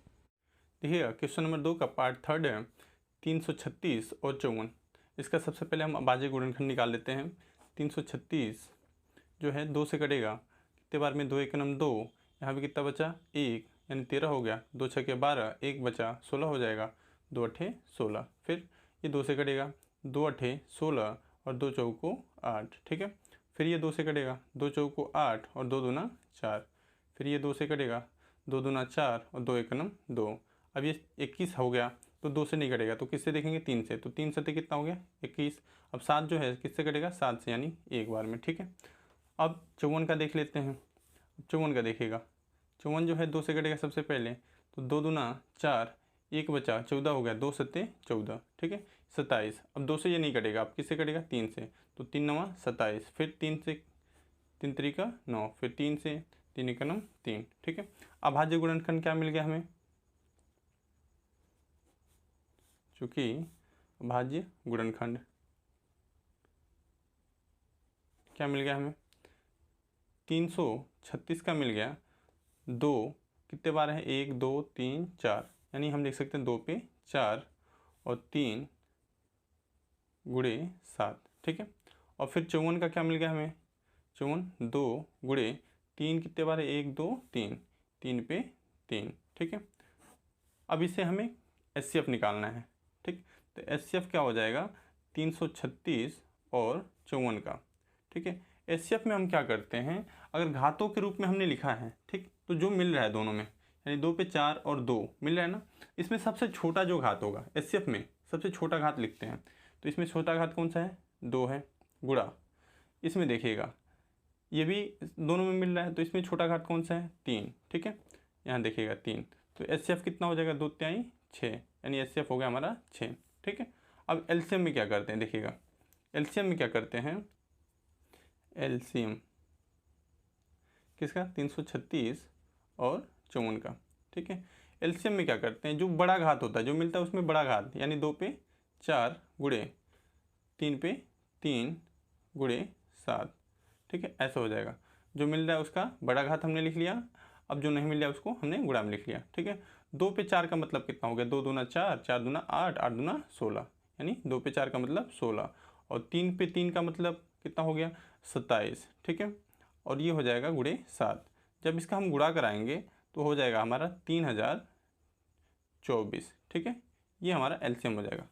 देखिएगा क्वेश्चन नंबर 2 का पार्ट 3 है, 336 और 54। इसका सबसे पहले हम अभाज्य गुणनखंड निकाल लेते हैं। 336 जो है 2 से कटेगा, कितने बार में 2 एकम 2, यहाँ पे कितना बचा 1, यानी 13 हो गया, 2 छके 12, 1 बचा 16 हो जाएगा, 2 अठे 16। फिर ये 2 से कटेगा, 2 अठे 16 और 2 चौको 8। ठीक है, फिर ये 2 से कटेगा, 2 चौको 8 और 2 दूना 4। फिर ये 2 से कटेगा, 2 दूना 4 और 2 एकम 2। अब ये 21 हो गया, तो 2 से नहीं कटेगा, तो किससे देखेंगे 3 से, तो 3 सत्ते कितना हो गया 21। अब 7 जो है किससे कटेगा 7 से, यानी एक बार में। ठीक है, अब 54 का देख लेते हैं। 54 का देखिएगा, 54 जो है 2 से कटेगा सबसे पहले, तो 2 दूना 4, 1 बचा 14 हो गया, 2 सत्ते 14। ठीक है, 27। अब 2 से ये नहीं कटेगा, अब किससे कटेगा 3 से, तो 3 नवा 27, फिर 3 से 3 तरीका 9, फिर 3 से 3 एकम 3। ठीक है, अभाज्य गुणनखंड क्या मिल गया हमें, चूँकि अभाज्य गुणनखंड क्या मिल गया हमें, 336 का मिल गया, 2 कितने बार है 1 2 3 4, यानी हम लिख सकते हैं 2 पे 4 और 3 गुणे 7। ठीक है, और फिर 54 का क्या मिल गया हमें, 54 2 गुणे 3 कितने बार है 1 2 3, 3 पे 3। ठीक है, अब इसे हमें HCF निकालना है। ठीक, तो HCF क्या हो जाएगा 336 और 54 का। ठीक है, HCF में हम क्या करते हैं, अगर घातों के रूप में हमने लिखा है, ठीक, तो जो मिल रहा है दोनों में, यानी 2 पे 4 और 2 मिल रहा है ना, इसमें सबसे छोटा जो घात होगा HCF में सबसे छोटा घात लिखते हैं। तो इसमें छोटा घात कौन सा है 2 है, गुणा इसमें देखिएगा ये भी दोनों में मिल रहा है, तो इसमें छोटा घात कौन सा है 3। ठीक है, यहाँ देखिएगा 3, तो HCF कितना हो जाएगा 2 तिहाई 6, यानी HCF हो गया हमारा 6। ठीक है, अब LCM में क्या करते हैं, देखिएगा LCM में क्या करते हैं, LCM किसका 336 और 54 का। ठीक है, LCM में क्या करते हैं, जो बड़ा घात होता है जो मिलता है उसमें बड़ा घात, यानी 2 पे 4 गुणे 3 पे 3 गुणे 7। ठीक है, ऐसा हो जाएगा, जो मिल रहा है उसका बड़ा घात हमने लिख लिया, अब जो नहीं मिल रहा है उसको हमने गुणा में लिख लिया। ठीक है, 2 पे 4 का मतलब कितना हो गया, 2 दूना 4, 4 दूना 8, 8 दूना 16, यानी 2 पे 4 का मतलब 16, और 3 पे 3 का मतलब कितना हो गया 27। ठीक है, और ये हो जाएगा गुणे 7। जब इसका हम गुणा कराएंगे तो हो जाएगा हमारा 3024। ठीक है, ये हमारा LCM हो जाएगा।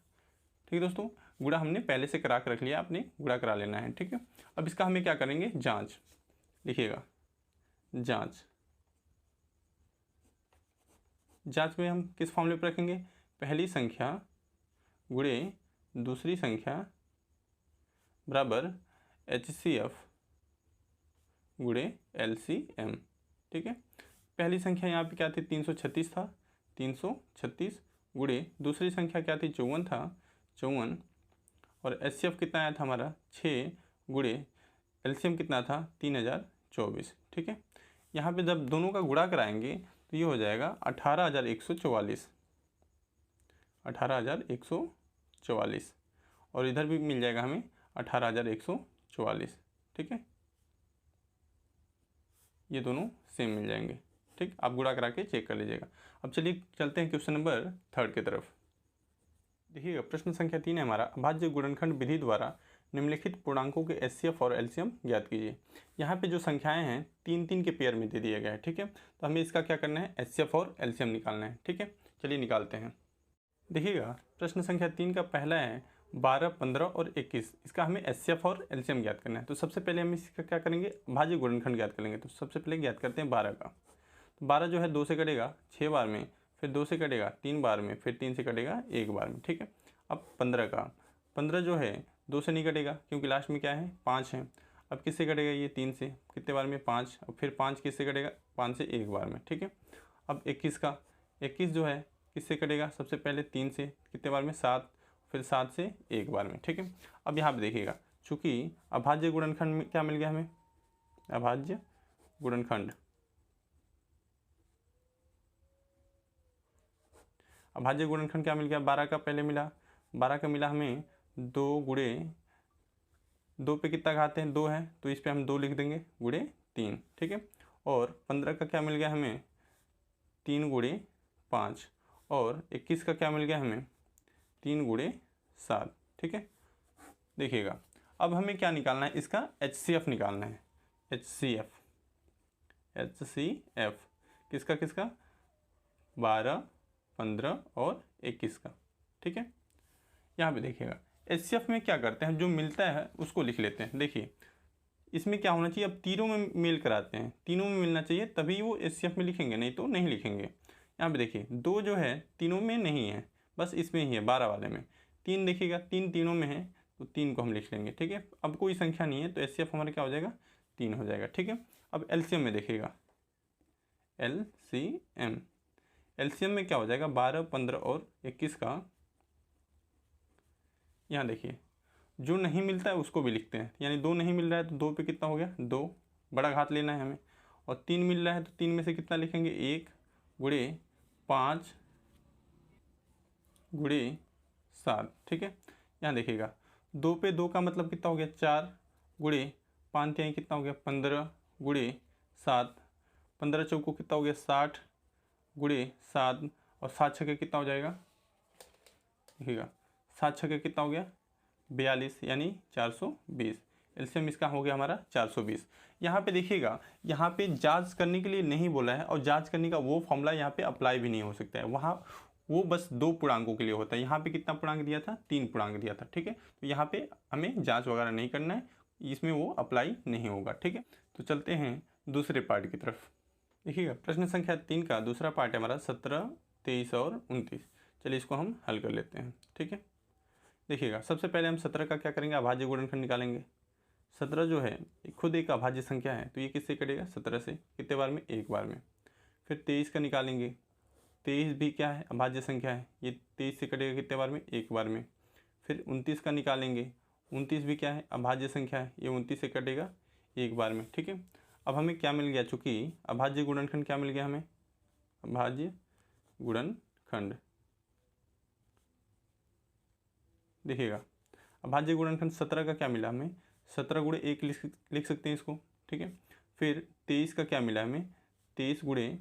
ठीक है दोस्तों, गुणा हमने पहले से करा कर रख लिया, आपने गुणा करा लेना है। ठीक है, अब इसका हमें क्या करेंगे जांच, लिखिएगा जांच में हम किस फॉर्मूले पर रखेंगे, पहली संख्या गुणे दूसरी संख्या बराबर HCF गुणे LCM। ठीक है, पहली संख्या यहाँ पे क्या थी 336 था, 336 गुणे दूसरी संख्या क्या थी 54 था 54 और HCF कितना आया था हमारा 6 गुणे LCM कितना था 3024। ठीक है, यहाँ पे जब दोनों का गुणा कराएंगे तो ये हो जाएगा 18,144 18,144 और इधर भी मिल जाएगा हमें 18,144। ठीक है, ये दोनों सेम मिल जाएंगे। ठीक, आप गुणा करा के चेक कर लीजिएगा। अब चलिए चलते हैं क्वेश्चन नंबर 3 की तरफ। देखिएगा प्रश्न संख्या 3 है हमारा, अभाज्य गुणनखंड विधि द्वारा निम्नलिखित पूर्णांकों के HCF और LCM ज्ञात कीजिए। यहाँ पे जो संख्याएं हैं 3-3 के पेयर में दे दिया गया है। ठीक है, तो हमें इसका क्या करना है HCF और LCM निकालना है। ठीक है, चलिए निकालते हैं। देखिएगा प्रश्न संख्या 3 का पहला है 12, 15 और 21, इसका हमें HCF और LCM ज्ञात करना है। तो सबसे पहले हम इसका क्या करेंगे, अभाज्य गुणनखंड ज्ञात करेंगे। तो सबसे पहले ज्ञात करते हैं 12 का। तो 12 जो है 2 से कटेगा 6 बार में, फिर 2 से कटेगा 3 बार में, फिर 3 से कटेगा 1 बार में। ठीक है, अब 15 का, 15 जो है 2 से नहीं कटेगा क्योंकि लास्ट में क्या है 5 है। अब किससे कटेगा ये 3 से, कितने बार में 5, और फिर 5 किससे कटेगा 5 से 1 बार में। ठीक है, अब 21 का, 21 जो है किससे कटेगा, सबसे पहले 3 से, कितने बार में 7, फिर 7 से 1 बार में। ठीक है, अब यहाँ पे देखिएगा चूँकि अभाज्य गुणनखंड में क्या मिल गया हमें, अभाज्य गुणनखंड, अभाज्य गुणनखंड क्या मिल गया 12 का, पहले मिला 12 का मिला हमें 2 गुणे 2 पे कितना घाते हैं 2 है तो इस पे हम 2 लिख देंगे गुणे 3। ठीक है, और 15 का क्या मिल गया हमें 3 गुणे 5, और 21 का क्या मिल गया हमें 3 गुणे 7। ठीक है, देखिएगा अब हमें क्या निकालना है, इसका HCF निकालना है। HCF किसका किसका 12, 15 और 21 का। ठीक है, यहाँ पे देखिएगा HCF में क्या करते हैं, जो मिलता है उसको लिख लेते हैं। देखिए इसमें क्या होना चाहिए, अब तीनों में मेल कराते हैं, तीनों में मिलना चाहिए तभी वो HCF में लिखेंगे, नहीं तो नहीं लिखेंगे। यहाँ पे देखिए 2 जो है तीनों में नहीं है, बस इसमें ही है 12 वाले में। 3 देखिएगा 3 तीनों में है तो 3 को हम लिख लेंगे। ठीक है, अब कोई संख्या नहीं है तो HCF हमारा क्या हो जाएगा 3 हो जाएगा। ठीक है, अब LCM में देखिएगा, LCM में क्या हो जाएगा 12, 15 और 21 का, यहाँ देखिए जो नहीं मिलता है उसको भी लिखते हैं, यानी 2 नहीं मिल रहा है तो 2 पे कितना हो गया 2, बड़ा घात लेना है हमें, और 3 मिल रहा है तो 3 में से कितना लिखेंगे 1 गुणे 5 गुणे 7। ठीक है, यहाँ देखिएगा 2 पे 2 का मतलब कितना हो गया 4 गुणे 5 त्याई कितना हो गया 15 गुणे 7, 15 चौको कितना हो गया 60 गुणे 7, और 7 छके कितना हो जाएगा, देखिएगा 7 छके कितना हो गया 42, यानी 420। एलसीएम इसका हो गया हमारा 420। यहाँ पे देखिएगा, यहाँ पे जांच करने के लिए नहीं बोला है, और जांच करने का वो फॉर्मूला यहाँ पे अप्लाई भी नहीं हो सकता है। वहाँ वो बस 2 पूर्णांकों के लिए होता है। यहाँ पे कितना पूर्णांक दिया था 3 पूर्णांक दिया था। ठीक है, तो यहाँ पे हमें जांच वगैरह नहीं करना है, इसमें वो अप्लाई नहीं होगा। ठीक है, तो चलते हैं दूसरे पार्ट की तरफ। देखिएगा प्रश्न संख्या 3 का दूसरा पार्ट है हमारा 17, 23 और 29। चलिए इसको हम हल कर लेते हैं। ठीक है, देखिएगा सबसे पहले हम 17 का क्या करेंगे, अभाज्य गुणनखंड निकालेंगे। 17 जो है खुद एक अभाज्य संख्या है, तो ये किससे कटेगा 17 से, कितने बार में 1 बार में। फिर 23 का निकालेंगे, 23 भी क्या है अभाज्य संख्या है, ये 23 से कटेगा कितने बार में 1 बार में। फिर 29 का निकालेंगे, 29 भी क्या है अभाज्य संख्या है, ये 29 से कटेगा 1 बार में। ठीक है, अब हमें क्या मिल गया, चूँकि अभाज्य गुणनखंड क्या मिल गया हमें, अभाज्य गुणनखंड। देखिएगा अभाज्य गुणनखंड 17 का क्या मिला हमें, 17 गुणे 1 लिख सकते हैं इसको। ठीक है, फिर 23 का क्या मिला हमें, 23 गुणे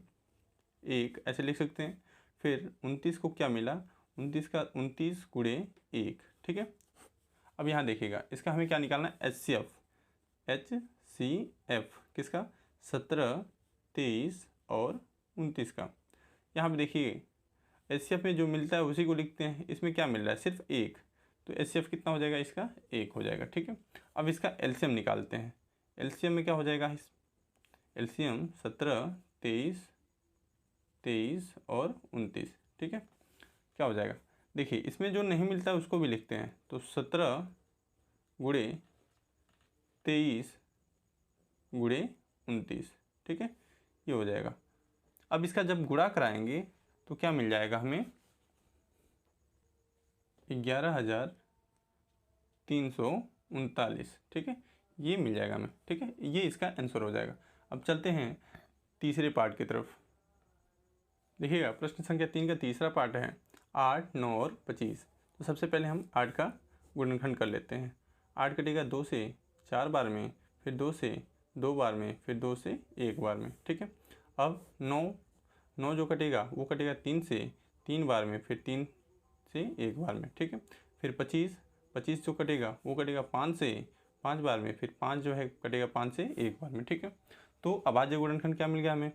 1 ऐसे लिख सकते हैं। फिर 29 को क्या मिला, 29 का 29 गुणे 1। ठीक है, अब यहाँ देखिएगा इसका हमें क्या निकालना है HCF किसका 17, 23 और 29 का। यहाँ पे देखिए HCF में जो मिलता है उसी को लिखते हैं, इसमें क्या मिल रहा है सिर्फ 1, तो HCF कितना हो जाएगा इसका 1 हो जाएगा। ठीक है, अब इसका LCM निकालते हैं। LCM में क्या हो जाएगा, LCM 17, 23 और 29। ठीक है, क्या हो जाएगा, देखिए इसमें जो नहीं मिलता है उसको भी लिखते हैं, तो 17 गुणे 23 गुणे 29। ठीक है, ये हो जाएगा। अब इसका जब गुणा कराएंगे तो क्या मिल जाएगा हमें 11,339, ठीक है, ये मिल जाएगा हमें, ठीक है, ये इसका आंसर हो जाएगा। अब चलते हैं तीसरे पार्ट की तरफ। देखिएगा प्रश्न संख्या 3 का तीसरा पार्ट है 8, 9 और 25। तो सबसे पहले हम 8 का गुणनखंड कर लेते हैं। 8 कटेगा 2 से 4 बार में, फिर 2 से 2 बार में, फिर 2 से 1 बार में, ठीक है। अब 9 जो कटेगा वो कटेगा 3 से 3 बार में, फिर 3 से 1 बार में, ठीक है। फिर 25 जो कटेगा वो कटेगा 5 से 5 बार में, फिर 5 जो है कटेगा 5 से 1 बार में, ठीक है। तो अभाज्य गुणनखंड क्या मिल गया हमें,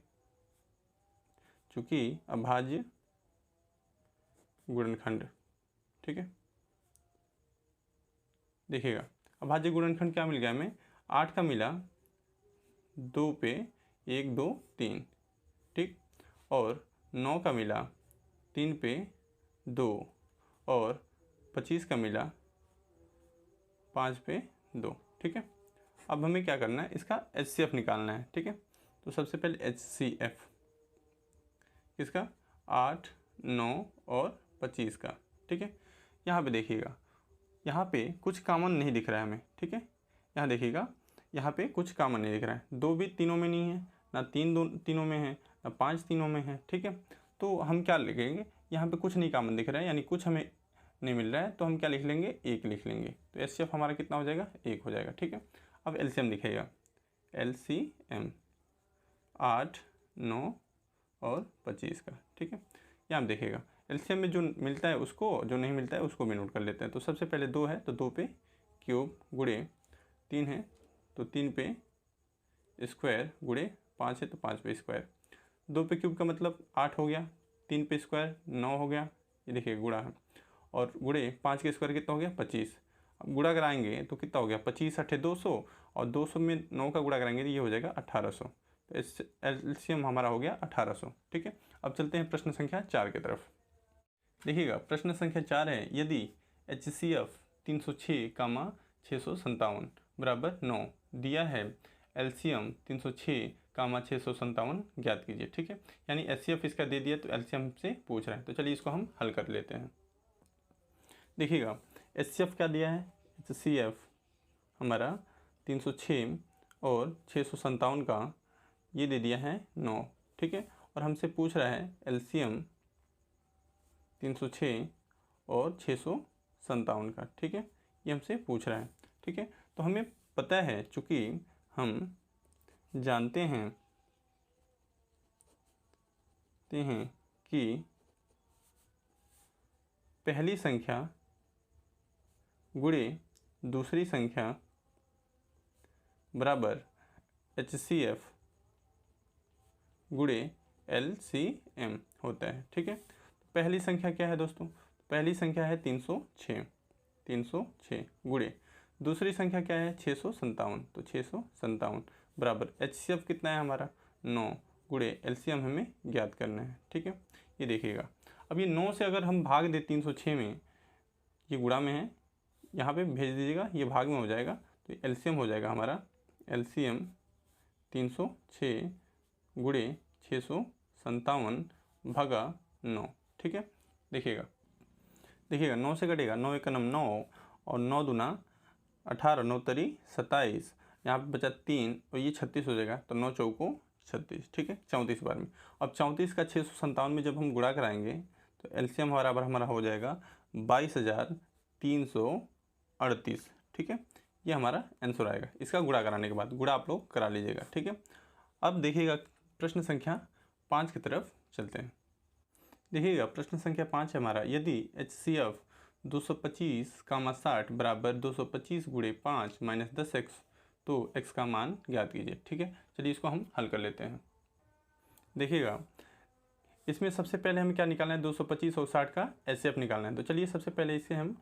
चूँकि अभाज्य गुणनखंड, ठीक है। देखिएगा अभाज्य गुणनखंड क्या मिल गया हमें, 8 का मिला 2 पे 1 2 3, ठीक, और 9 का मिला 3 पे 2, और 25 का मिला 5 पे 2, ठीक है। अब हमें क्या करना है, इसका HCF निकालना है, ठीक है। तो सबसे पहले HCF किसका, 8, 9 और 25 का, ठीक है। यहाँ पे देखिएगा, यहाँ पे कुछ कॉमन नहीं दिख रहा है हमें, ठीक है। यहाँ देखिएगा, यहाँ पे कुछ कॉमन नहीं दिख रहा है, 2 भी तीनों में नहीं है, ना 3 तीनों में है, ना 5 तीनों में है, ठीक है। तो हम क्या लिखेंगे, यहाँ पे कुछ नहीं कॉमन दिख रहा है, यानी कुछ हमें नहीं मिल रहा है, तो हम क्या लिख लेंगे, 1 लिख लेंगे। तो HCF हमारा कितना हो जाएगा, 1 हो जाएगा, ठीक है। अब LCM दिखेगा, LCM 8, 9 और 25 का, ठीक है। यहाँ देखिएगा LCM में जो मिलता है उसको, जो नहीं मिलता है उसको भी नोट कर लेते हैं। तो सबसे पहले 2 है तो 2 पे क्यूब गुणे 3 है तो 3 पे स्क्वायर गुणे 5 है तो 5 पे स्क्वायर। 2 पे क्यूब का मतलब 8 हो गया, 3 पे स्क्वायर 9 हो गया, ये देखिए गुणा है, और गुणे 5 के स्क्वायर कितना हो गया 25। अब गुणा कराएंगे तो कितना हो गया 25 8 200, और 200 में 9 का गुणा कराएंगे तो ये हो जाएगा 1800। तो LCM हमारा हो गया 1800, ठीक है। अब चलते हैं प्रश्न संख्या 4 की तरफ। देखिएगा प्रश्न संख्या 4 है, यदि HCF 306, 657 बराबर 9 दिया है, LCM 306, 657 ज्ञात कीजिए, ठीक है। यानी HCF इसका दे दिया तो LCM से पूछ रहा है, तो चलिए इसको हम हल कर लेते हैं। देखिएगा HCF क्या दिया है, HCF हमारा 306 और 657 का ये दे दिया है 9, ठीक है। और हमसे पूछ रहा है LCM 306 और 657 का, ठीक है, ये हमसे पूछ रहा है, ठीक है। तो हमें पता है, चूँकि हम जानते हैं कि पहली संख्या गुणे दूसरी संख्या बराबर HCF गुणे LCM होता है, ठीक है। तो पहली संख्या क्या है दोस्तों, पहली संख्या है 306 गुणे दूसरी संख्या क्या है 657, तो 657 बराबर HCF कितना है हमारा 9 गुणे LCM हमें ज्ञात करना है, ठीक है। ये देखिएगा, अब ये 9 से अगर हम भाग दे 306 में, ये गुणा में है, यहाँ पे भेज दीजिएगा, ये भाग में हो जाएगा, तो LCM हो जाएगा हमारा LCM 306 गुणे 657 भागा 9, ठीक है। देखिएगा 9 से कटेगा, 9 एक 9 और 9 दूना 18, 9 तरी 27, यहाँ पे बचा 3 और ये 36 हो जाएगा, तो 9 चौको 36, ठीक है, 34 बार में। अब 34 का 657 में जब हम गुणा कराएंगे तो LCM बराबर हमारा हो जाएगा 22,338, ठीक है। ये हमारा आंसर आएगा इसका गुणा कराने के बाद, गुणा आप लोग करा लीजिएगा, ठीक है। अब देखिएगा प्रश्न संख्या 5 की तरफ चलते हैं। देखिएगा प्रश्न संख्या 5 है हमारा, यदि HCF 225, 60 बराबर 225 गुणे 5 माइनस 10x, तो x का मान ज्ञात कीजिए, ठीक है। चलिए इसको हम हल कर लेते हैं। देखिएगा इसमें सबसे पहले हमें क्या निकालना है, 225 और 60 का HCF निकालना है। तो चलिए सबसे पहले इसे हम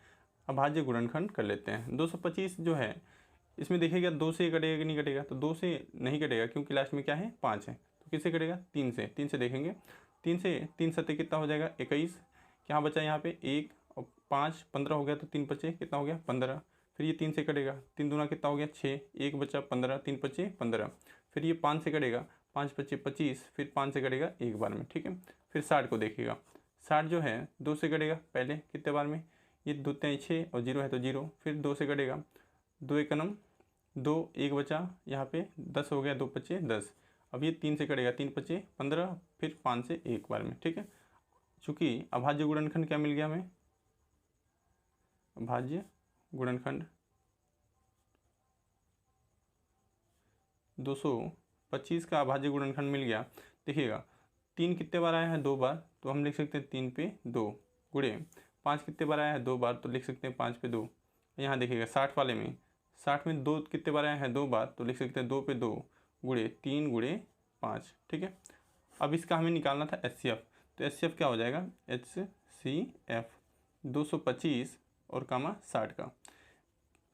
अभाज्य गुणनखंड कर लेते हैं। 225 जो है इसमें देखिएगा 2 से कटेगा कि नहीं कटेगा, तो 2 से नहीं कटेगा क्योंकि लास्ट में क्या है 5 है, तो किससे कटेगा 3 से देखेंगे, 3 से 3 सत्ते कितना हो जाएगा 21, क्या बचा यहाँ पे 1 और 5 15 हो गया, तो 3 बचे कितना हो गया 15, फिर ये 3 से कटेगा, 3 दूना कितना हो गया 6, 1 बचा 15, 3 बचे 15, फिर ये 5 से कटेगा, 5 पच्चीस 25, फिर 5 से कटेगा एक बार में, ठीक है। फिर 60 को देखिएगा, 60 जो है 2 से कटेगा पहले कितने बार में, ये 2 3 6 और 0 है तो 0, फिर 2 से कटेगा, 2 एक नम 2, 1 बचा यहाँ पे 10 हो गया, 2 पच्चे 10। अब ये 3 से कटेगा, 3 पच्चे 15, फिर 5 से एक बार में, ठीक है। चूँकि अभाज्य गुणनखंड क्या मिल गया हमें, अभाज्य गुणनखंड 225 का अभाज्य गुणनखंड मिल गया। देखिएगा 3 कितने बार आया है, 2 बार, तो हम लिख सकते हैं 3 पे 2 गुणे 5 कितने बार आया है, 2 बार, तो लिख सकते हैं 5 पे 2। यहाँ देखिएगा 60 वाले में, 60 में 2 कितने बार आया है, 2 बार, तो लिख सकते हैं 2 पे 2 गुणे 3 गुणे 5, ठीक है। अब इसका हमें निकालना था HCF, तो HCF क्या हो जाएगा, HCF 225 और कामा 60 का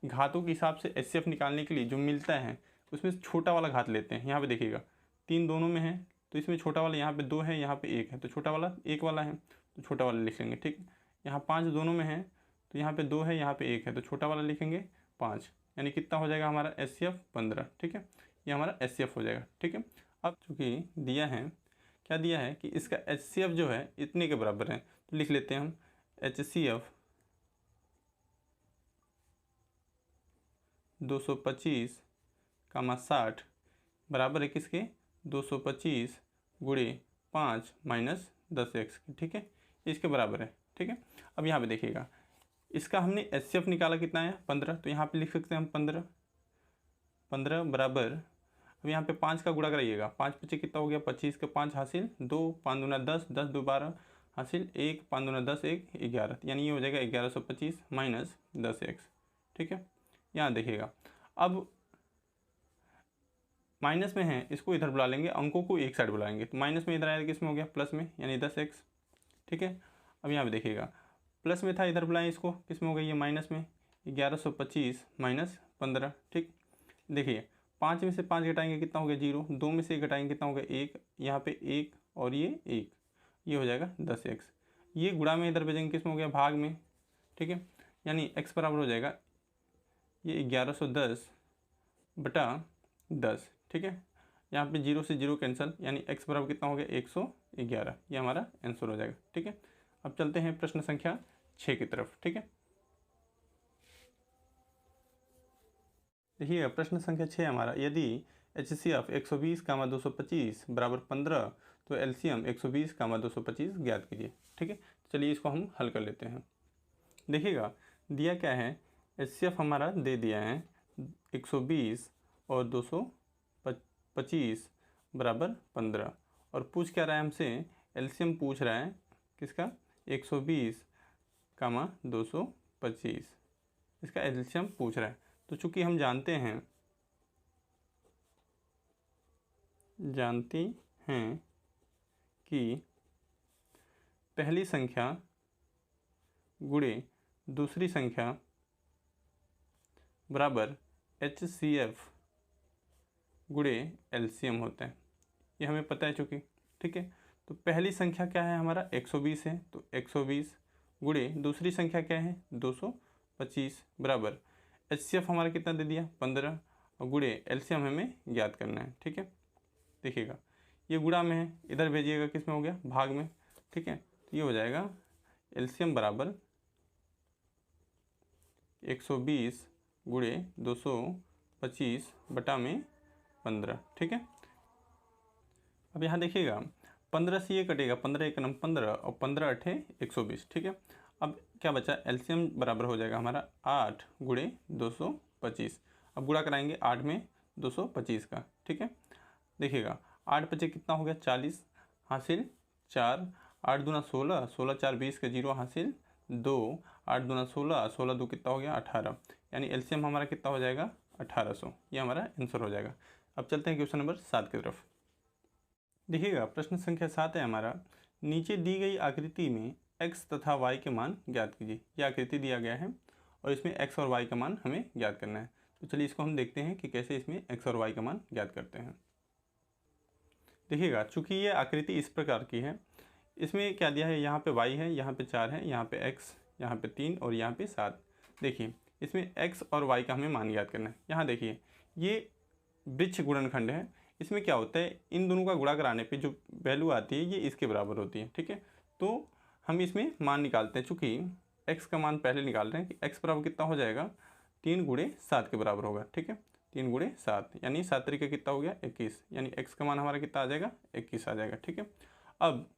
घातों के हिसाब से HCF निकालने के लिए जो मिलता है उसमें छोटा वाला घात लेते हैं। यहाँ पे देखिएगा 3 दोनों में है, तो इसमें छोटा वाला यहाँ पे 2 है, यहाँ पे 1 है, तो छोटा वाला 1 वाला है, तो छोटा वाला लिखेंगे, ठीक। यहाँ 5 दोनों में है, तो यहाँ पे 2 है, यहाँ पे 1 है, तो छोटा वाला लिखेंगे 5, यानी कितना हो जाएगा हमारा HCF 15, ठीक है। ये हमारा HCF हो जाएगा, ठीक है। अब चूँकि दिया है, क्या दिया है कि इसका HCF जो है इतने के बराबर है, तो लिख लेते हैं हम HCF 225 कामा 60 बराबर है किसके, 225 गुणे 5 माइनस 10x, ठीक है, इसके बराबर है, ठीक है। अब यहाँ पे देखिएगा इसका हमने HCF निकाला कितना है, 15, तो यहाँ पे लिख सकते हैं हम 15 बराबर, अब यहाँ पे 5 का गुणा कराइएगा, 5 पच्चे कितना हो गया, 25 का 5 हासिल 2, 5 दूना 10, 10 दो 12 हासिल 1, 5 दूना 10, 1 11, यानी ये हो जाएगा 1125 माइनस 10x, ठीक है। यहाँ देखिएगा अब माइनस में है, इसको इधर बुला लेंगे, अंकों को एक साइड बुलाएंगे, तो माइनस में इधर आया किस में हो गया, प्लस में, यानी 10x, ठीक है। अब यहाँ पे देखिएगा प्लस में था, इधर बुलाएं इसको, किस में हो गई, ये माइनस में, 1125 माइनस 15, ठीक। देखिए 5 में से 5 घटाएंगे कितना हो गया 0, 2 में से 1 घटाएंगे कितना हो गया 1, यहाँ पे 1 और ये 1, ये हो जाएगा 10x। ये गुणा में इधर भेजेंगे किस में हो गया, भाग में, ठीक है, यानी x बराबर हो जाएगा ये 1110 बटा 10, ठीक है। यहाँ पे 0 से 0 कैंसिल, यानी x बराबर कितना हो गया 111, ये हमारा आंसर हो जाएगा, ठीक है। अब चलते हैं प्रश्न संख्या 6 की तरफ, ठीक है। देखिए प्रश्न संख्या 6 हमारा, यदि HCF 120 कामा 225 बराबर 15, तो LCM 120 कामा 225 ज्ञात कीजिए, ठीक है। चलिए इसको हम हल कर लेते हैं। देखिएगा दिया क्या है, HCF हमारा दे दिया है 120 और 225 बराबर 15, और पूछ क्या रहा है हमसे, LCM पूछ रहा है किसका, 120 कामा 225, इसका LCM पूछ रहा है। तो चूंकि हम जानते हैं कि पहली संख्या गुणे दूसरी संख्या बराबर HCF गुणे LCM होता है, ये हमें पता है चूँकि, ठीक है। तो पहली संख्या क्या है हमारा 120 है, तो 120 गुणे दूसरी संख्या क्या है 225 बराबर HCF हमारा कितना दे दिया 15, और गुणे LCM हमें ज्ञात करना है, ठीक है। देखिएगा ये गुणा में है, इधर भेजिएगा किस में हो गया, भाग में, ठीक है। तो ये हो जाएगा LCM बराबर 120 गुणे 225 बटा में 15, ठीक है। अब यहाँ देखिएगा 15 से ये कटेगा, 15 एक नम 15 और 15 अठे 120, ठीक है। अब क्या बचा, LCM बराबर हो जाएगा हमारा 8 गुणे 225, अब गुणा कराएंगे 8 में 225 का, ठीक है। देखिएगा 8 पचे कितना हो गया 40 हासिल 4, 8 दूना 16, 16 4 20 का 0 हासिल 2, 8 दूना 16, 16 2 कितना हो गया 18, यानी LCM हमारा कितना हो जाएगा 1800, ये हमारा आंसर हो जाएगा। अब चलते हैं क्वेश्चन नंबर 7 की तरफ। देखिएगा प्रश्न संख्या 7 है हमारा, नीचे दी गई आकृति में x तथा y के मान ज्ञात कीजिए। यह आकृति दिया गया है और इसमें x और y का मान हमें ज्ञात करना है। तो चलिए इसको हम देखते हैं कि कैसे इसमें x और y का मान ज्ञात करते हैं। देखिएगा चूँकि ये आकृति इस प्रकार की है, इसमें क्या दिया है, यहाँ पे y है, यहाँ पे 4 है, यहाँ पे x, यहाँ पे 3 और यहाँ पे 7। देखिए इसमें x और y का हमें मान ज्ञात करना है। यहाँ देखिए ये वृक्ष गुणनखंड है, इसमें क्या होता है, इन दोनों का गुणा कराने पे जो वैल्यू आती है ये इसके बराबर होती है। ठीक है, तो हम इसमें मान निकालते हैं, चूँकि x का मान पहले निकाल रहे हैं कि x बराबर कितना हो जाएगा, 3 गुणे 7 के बराबर होगा। ठीक है, 3 गुणे 7 यानी 7 तरीके कितना हो गया 21, यानी x का मान हमारा कितना आ जाएगा 21 आ जाएगा। ठीक है, अब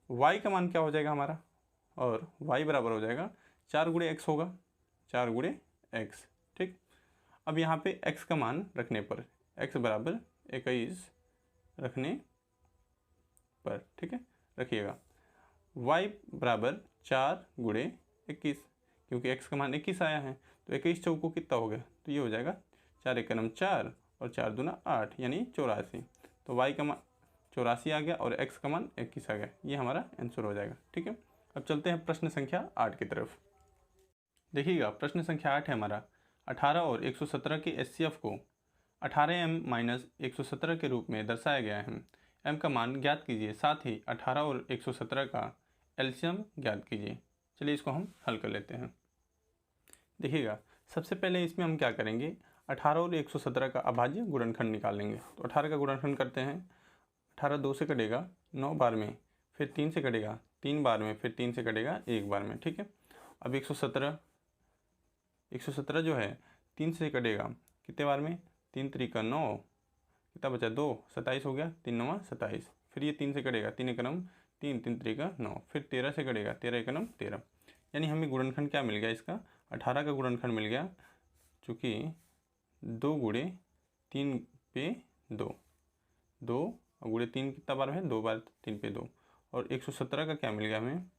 y का मान क्या हो जाएगा हमारा, और y बराबर हो जाएगा 4 गुणे x होगा, 4 गुणे x। ठीक, अब यहाँ पे x का मान रखने पर x बराबर 21 रखने पर, ठीक है, रखिएगा y बराबर 4 गुणे 21, क्योंकि x का मान 21 आया है तो 21 चौको कितना हो गया, तो ये हो जाएगा 4 एकम 4 और 4 दूना 8 यानी 84। तो y का मान 84 आ गया और x का मान 21 आ गया, ये हमारा आंसर हो जाएगा। ठीक है, अब चलते हैं प्रश्न संख्या 8 की तरफ। देखिएगा प्रश्न संख्या 8 है हमारा, 18 और 117 के एचसीएफ को 18m माइनस 117 के रूप में दर्शाया गया है। m का मान ज्ञात कीजिए, साथ ही 18 और 117 का एलसीएम ज्ञात कीजिए। चलिए इसको हम हल कर लेते हैं। देखिएगा सबसे पहले इसमें हम क्या करेंगे, 18 और 117 का अभाज्य गुणनखंड निकाल लेंगे। तो 18 का गुणनखंड करते हैं, 18 2 से कटेगा 9 बार में, फिर 3 से कटेगा 3 बार में, फिर 3 से कटेगा 1 बार में। ठीक है, अब 117 जो है 3 से कटेगा कितने बार में, 3 त्रिका 9, कितना बचा 2, 27 हो गया, 3 9 27, फिर ये 3 से कटेगा 3 एकनम 3, 3 त्रिका 9, फिर 13 से कटेगा 13 एकनम 13, यानी हमें गुणनखंड क्या मिल गया इसका, 18 का गुणनखंड मिल गया, चूँकि 2 गुणे 3 पे 2, 2 और गुणे 3 कितना बार है 2 बार, 3 पे 2, और 117 का क्या मिल गया हमें,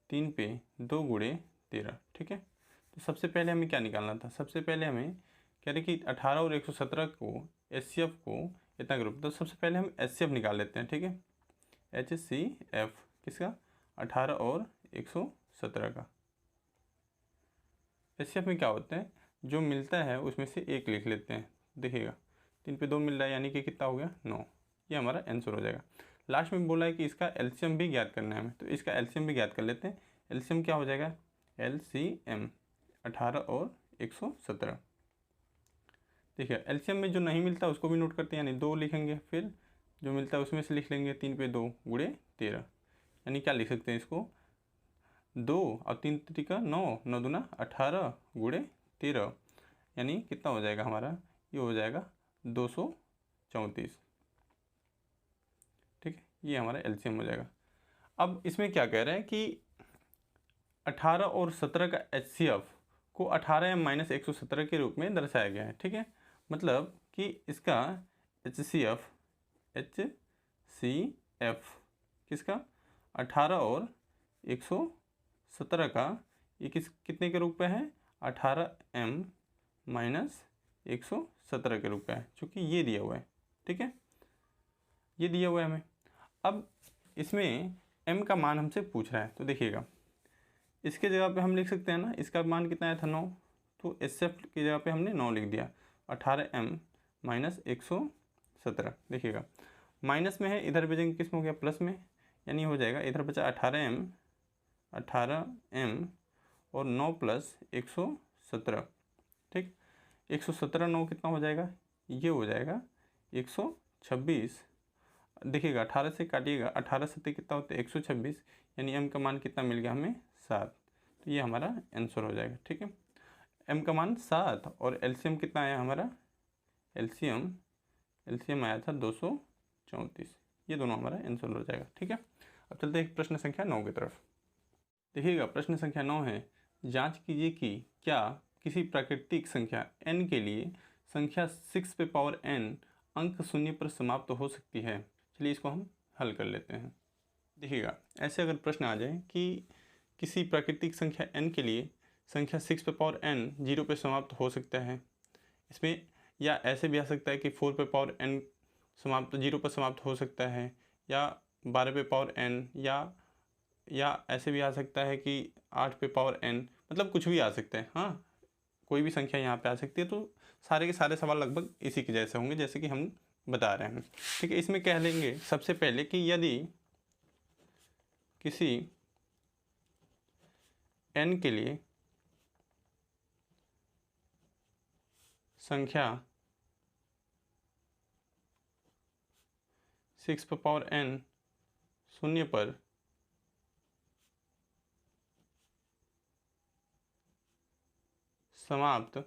3 पे 2 गुणे 13। ठीक है, तो सबसे पहले हमें क्या निकालना था, सबसे पहले हमें कह रहे कि 18 और 117 को एचसीएफ को इतना ग्रुप, तो सबसे पहले हम एचसीएफ निकाल लेते हैं। ठीक है, HCF किसका, 18 और 117 का। एचसीएफ में क्या होता है, जो मिलता है उसमें से एक लिख लेते हैं। देखिएगा 3 पे 2 मिल रहा है यानी कि कितना हो गया 9, ये हमारा आंसर हो जाएगा। लास्ट में बोला है कि इसका एलसीएम भी ज्ञात करना है हमें, तो इसका एलसीएम भी ज्ञात कर लेते हैं। एलसीएम क्या हो जाएगा, LCM 18 और 117। देखिए एलसीएम में जो नहीं मिलता उसको भी नोट करते हैं, यानी 2 लिखेंगे, फिर जो मिलता है उसमें से लिख लेंगे 3 पे 2 गुणे 13, यानी क्या लिख सकते हैं इसको, 2 और 3 त्रिका 9, 9 दूना 18 गुणे 13, यानी कितना हो जाएगा हमारा, ये हो जाएगा 234। ठीक है, ये हमारा एलसीएम हो जाएगा। अब इसमें क्या कह रहे हैं कि 18 और 17 का एचसीएफ को 18m माइनस 117 के रूप में दर्शाया गया है। ठीक है, मतलब कि इसका HCF किसका, 18 और 117 का, ये कितने के रूप में है, 18m माइनस 117 के रूप में है, चूँकि ये दिया हुआ है। ठीक है, ये दिया हुआ है हमें। अब इसमें m का मान हमसे पूछ रहा है, तो देखिएगा इसके जगह पे हम लिख सकते हैं ना, इसका मान कितना आया था 9, तो एचसीएफ की जगह पे हमने 9 लिख दिया, 18m माइनस 117। देखिएगा माइनस में है, इधर भेजेंगे किस में हो गया प्लस में, यानी हो जाएगा इधर बचा 18m और 9 प्लस 117। ठीक, 117 9 कितना हो जाएगा, ये हो जाएगा 126। देखिएगा 18 से काटिएगा, 18 सत्ते कितना होता है 126, यानी m का मान कितना मिल गया हमें 7, तो ये हमारा आंसर हो जाएगा। ठीक है, m का मान 7 और एलसीएम कितना आया हमारा, एलसीएम आया था 234, ये दोनों हमारा आंसर हो जाएगा। ठीक है, अब चलते हैं प्रश्न संख्या 9 की तरफ। देखिएगा प्रश्न संख्या 9 है, जांच कीजिए कि क्या किसी प्राकृतिक संख्या n के लिए संख्या 6 पे पावर n अंक शून्य पर समाप्त हो सकती है। चलिए इसको हम हल कर लेते हैं। देखिएगा ऐसे अगर प्रश्न आ जाए कि किसी प्राकृतिक संख्या n के लिए संख्या 6 पे पावर n 0 पे समाप्त हो सकता है इसमें, या ऐसे भी आ सकता है कि 4 पे पावर n समाप्त 0 पर समाप्त हो सकता है, या 12 पे पावर n, या ऐसे भी आ सकता है कि 8 पे पावर n, मतलब कुछ भी आ सकता है। हाँ, कोई भी संख्या यहाँ पे आ सकती है। तो सारे के सारे सवाल लगभग इसी के जैसे होंगे जैसे कि हम बता रहे हैं। ठीक है, इसमें कह लेंगे सबसे पहले कि यदि किसी n के लिए संख्या 6n शून्य पर समाप्त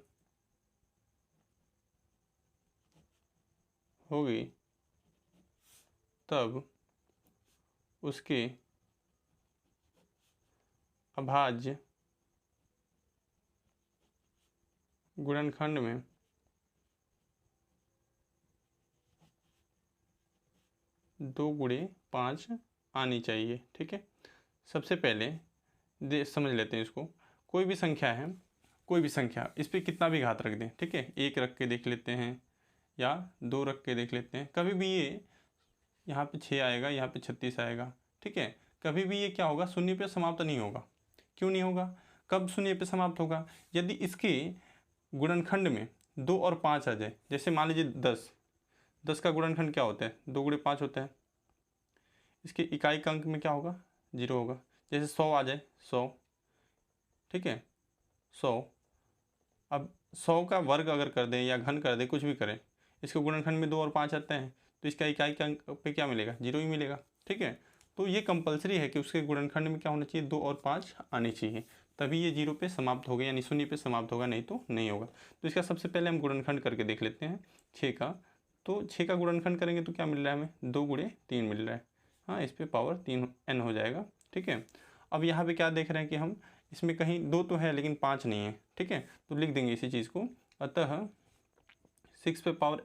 होगी तब उसके अभाज्य गुणनखंड में दो गुणे 5 आनी चाहिए। ठीक है, सबसे पहले समझ लेते हैं इसको। कोई भी संख्या है, कोई भी संख्या, इस पर कितना भी घात रख दें, ठीक है, 1 रख के देख लेते हैं या 2 रख के देख लेते हैं, कभी भी ये यहाँ पे 6 आएगा, यहाँ पे 36 आएगा। ठीक है, कभी भी ये क्या होगा, शून्य पे समाप्त नहीं होगा। क्यों नहीं होगा? कब शून्य पे समाप्त होगा? यदि इसके गुणनखंड में 2 और 5 आ जाए। जैसे मान लीजिए 10 का गुणनखंड क्या होता है? 2 गुणे 5 होता है। इसके इकाई का अंक में क्या होगा? 0 होगा। जैसे 100 आ जाए, 100, ठीक है, 100। अब 100 का वर्ग अगर कर दें या घन कर दें, कुछ भी करें, इसके गुणनखंड में 2 और 5 आते हैं, तो इसका इकाई के अंक पे क्या मिलेगा? 0 ही मिलेगा। ठीक है, तो ये कंपलसरी है कि उसके गुणनखंड में क्या होना चाहिए? 2 और 5 आनी चाहिए, तभी ये 0 पे समाप्त होगा, यानी शून्य पे समाप्त होगा, नहीं तो नहीं होगा। तो इसका सबसे पहले हम गुणनखंड करके देख लेते हैं 6 का। तो 6 का गुणनखंड करेंगे तो क्या मिल रहा है हमें? 2 गुणे 3 मिल रहा है। हाँ, इस पर पावर 3n हो जाएगा। ठीक है, अब यहाँ पे क्या देख रहे हैं कि हम इसमें कहीं 2 तो है लेकिन 5 नहीं है। ठीक है, तो लिख देंगे इसी चीज़ को। अतः 6 पे पावर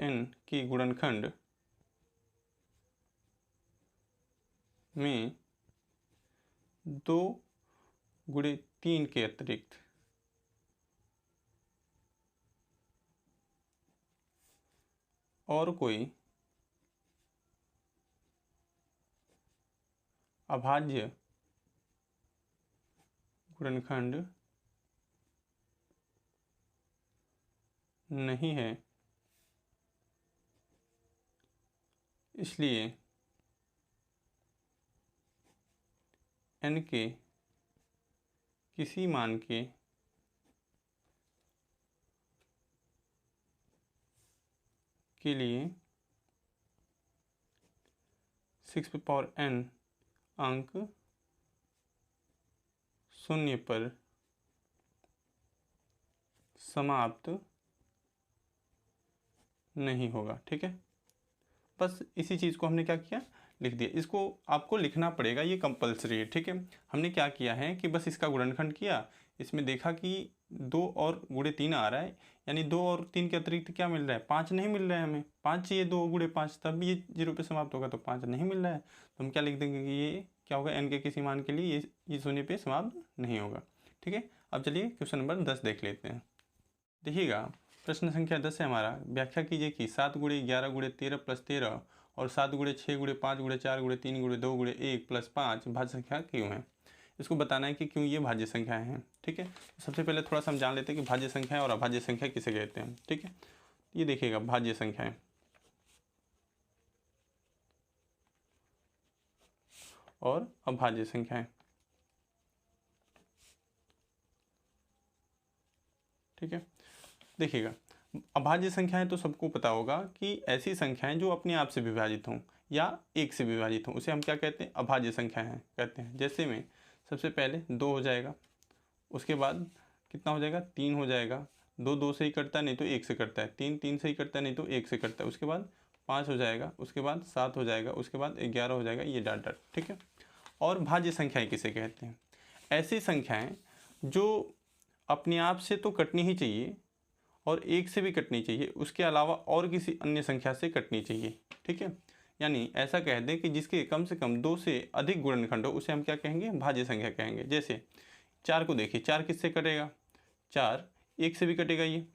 n की गुणनखंड में 2 गुणे 3 के अतिरिक्त और कोई अभाज्य गुणनखंड नहीं है, इसलिए n के किसी मान के लिए 6 पे पावर n अंक शून्य पर समाप्त नहीं होगा। ठीक है, बस इसी चीज़ को हमने क्या किया, लिख दिया। इसको आपको लिखना पड़ेगा, ये कंपलसरी है। ठीक है, हमने क्या किया है कि बस इसका गुणनखंड किया, इसमें देखा कि 2 और गुणे 3 आ रहा है, यानी 2 और 3 के अतिरिक्त क्या मिल रहा है? 5 नहीं मिल रहा है, हमें 5 चाहिए, 2 गुणे 5, तब ये 0 पे समाप्त होगा, तो 5 नहीं मिल रहा है। तो हम क्या लिख देंगे कि ये क्या होगा, n के किसी मान के लिए ये शून्य पे समाप्त नहीं होगा। ठीक है, अब चलिए क्वेश्चन नंबर 10 देख लेते हैं। देखिएगा, प्रश्न संख्या 10 है हमारा। व्याख्या कीजिए कि 7 गुणे 11 गुणे 13 प्लस 13 और 7 गुणे 6 गुणे 5 गुणे 4 गुणे 3 गुणे 2 गुणे 1 प्लस 5 भाज्य संख्या क्यों है? इसको बताना है कि क्यों ये भाज्य संख्याएं हैं। ठीक है, सबसे पहले थोड़ा सा हम जान लेते हैं कि भाज्य संख्या और अभाज्य संख्या किसे कहते हैं। ठीक है, ये देखिएगा, भाज्य संख्याएं और अभाज्य संख्याएं। ठीक है, देखिएगा, अभाज्य संख्याएं तो सबको पता होगा कि ऐसी संख्याएं जो अपने आप से विभाजित हों या 1 से विभाजित हों, उसे हम क्या कहते हैं? अभाज्य संख्याएं कहते हैं। जैसे में सबसे पहले 2 हो जाएगा, उसके बाद कितना हो जाएगा? 3 हो जाएगा। 2 2 से ही कटता है, नहीं तो 1 से कटता है। 3 3 से ही कटता है, नहीं तो 1 से कटता है। उसके बाद 5 हो जाएगा, उसके बाद 7 हो जाएगा, उसके बाद 11 हो जाएगा, ये डाट डाट। ठीक है, और भाज्य संख्याएं किसे कहते हैं? ऐसी संख्याएं जो अपने आप से तो कटनी ही चाहिए और 1 से भी कटनी चाहिए, उसके अलावा और किसी अन्य संख्या से कटनी चाहिए। ठीक है, यानी ऐसा कह दें कि जिसके कम से कम 2 से अधिक गुणनखंड हो, उसे हम क्या कहेंगे? भाज्य संख्या कहेंगे। जैसे 4 को देखिए, 4 किससे कटेगा? 4 1 से भी कटेगा ये,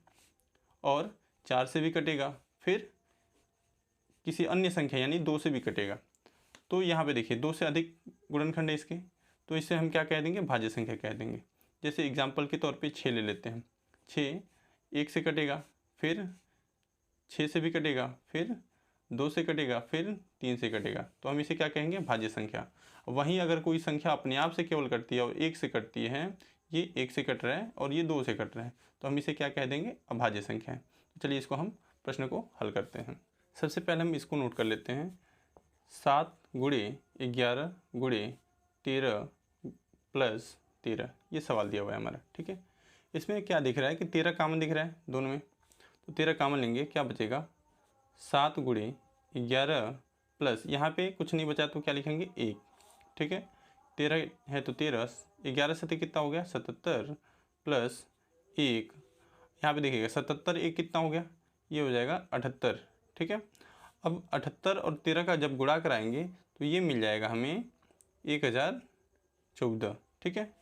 और 4 से भी कटेगा, फिर किसी अन्य संख्या यानी 2 से भी कटेगा। तो यहाँ पे देखिए 2 से अधिक गुणनखंड है इसके, तो इसे हम क्या कह देंगे? भाज्य संख्या कह देंगे। जैसे एग्जाम्पल के तौर पे 6 ले लेते हैं। 6 1 से कटेगा, फिर 6 से भी कटेगा, फिर 2 से कटेगा, फिर 3 से कटेगा, तो हम इसे क्या कहेंगे? भाज्य संख्या। वहीं अगर कोई संख्या अपने आप से केवल कटती है और 1 से कटती है, ये 1 से कट रहा है और ये 2 से कट रहा है, तो हम इसे क्या कह देंगे? अभाज्य संख्या है। तो चलिए इसको हम प्रश्न को हल करते हैं। सबसे पहले हम इसको नोट कर लेते हैं। 7 गुणे 11 गुणे 13 प्लस 13, ये सवाल दिया हुआ है हमारा। ठीक है, इसमें क्या दिख रहा है कि 13 कॉमन दिख रहा है दोनों में, तो 13 कॉमन लेंगे, क्या बचेगा 7 गुणे 11 प्लस यहाँ पे कुछ नहीं बचा तो क्या लिखेंगे 1। ठीक है, 13 है तो 13, 11 से कितना हो गया 77 प्लस 1, यहाँ पे देखिएगा 77 1 कितना हो गया, ये हो जाएगा 78। ठीक है, अब 78 और 13 का जब गुणा कराएंगे तो ये मिल जाएगा हमें 1014। ठीक है,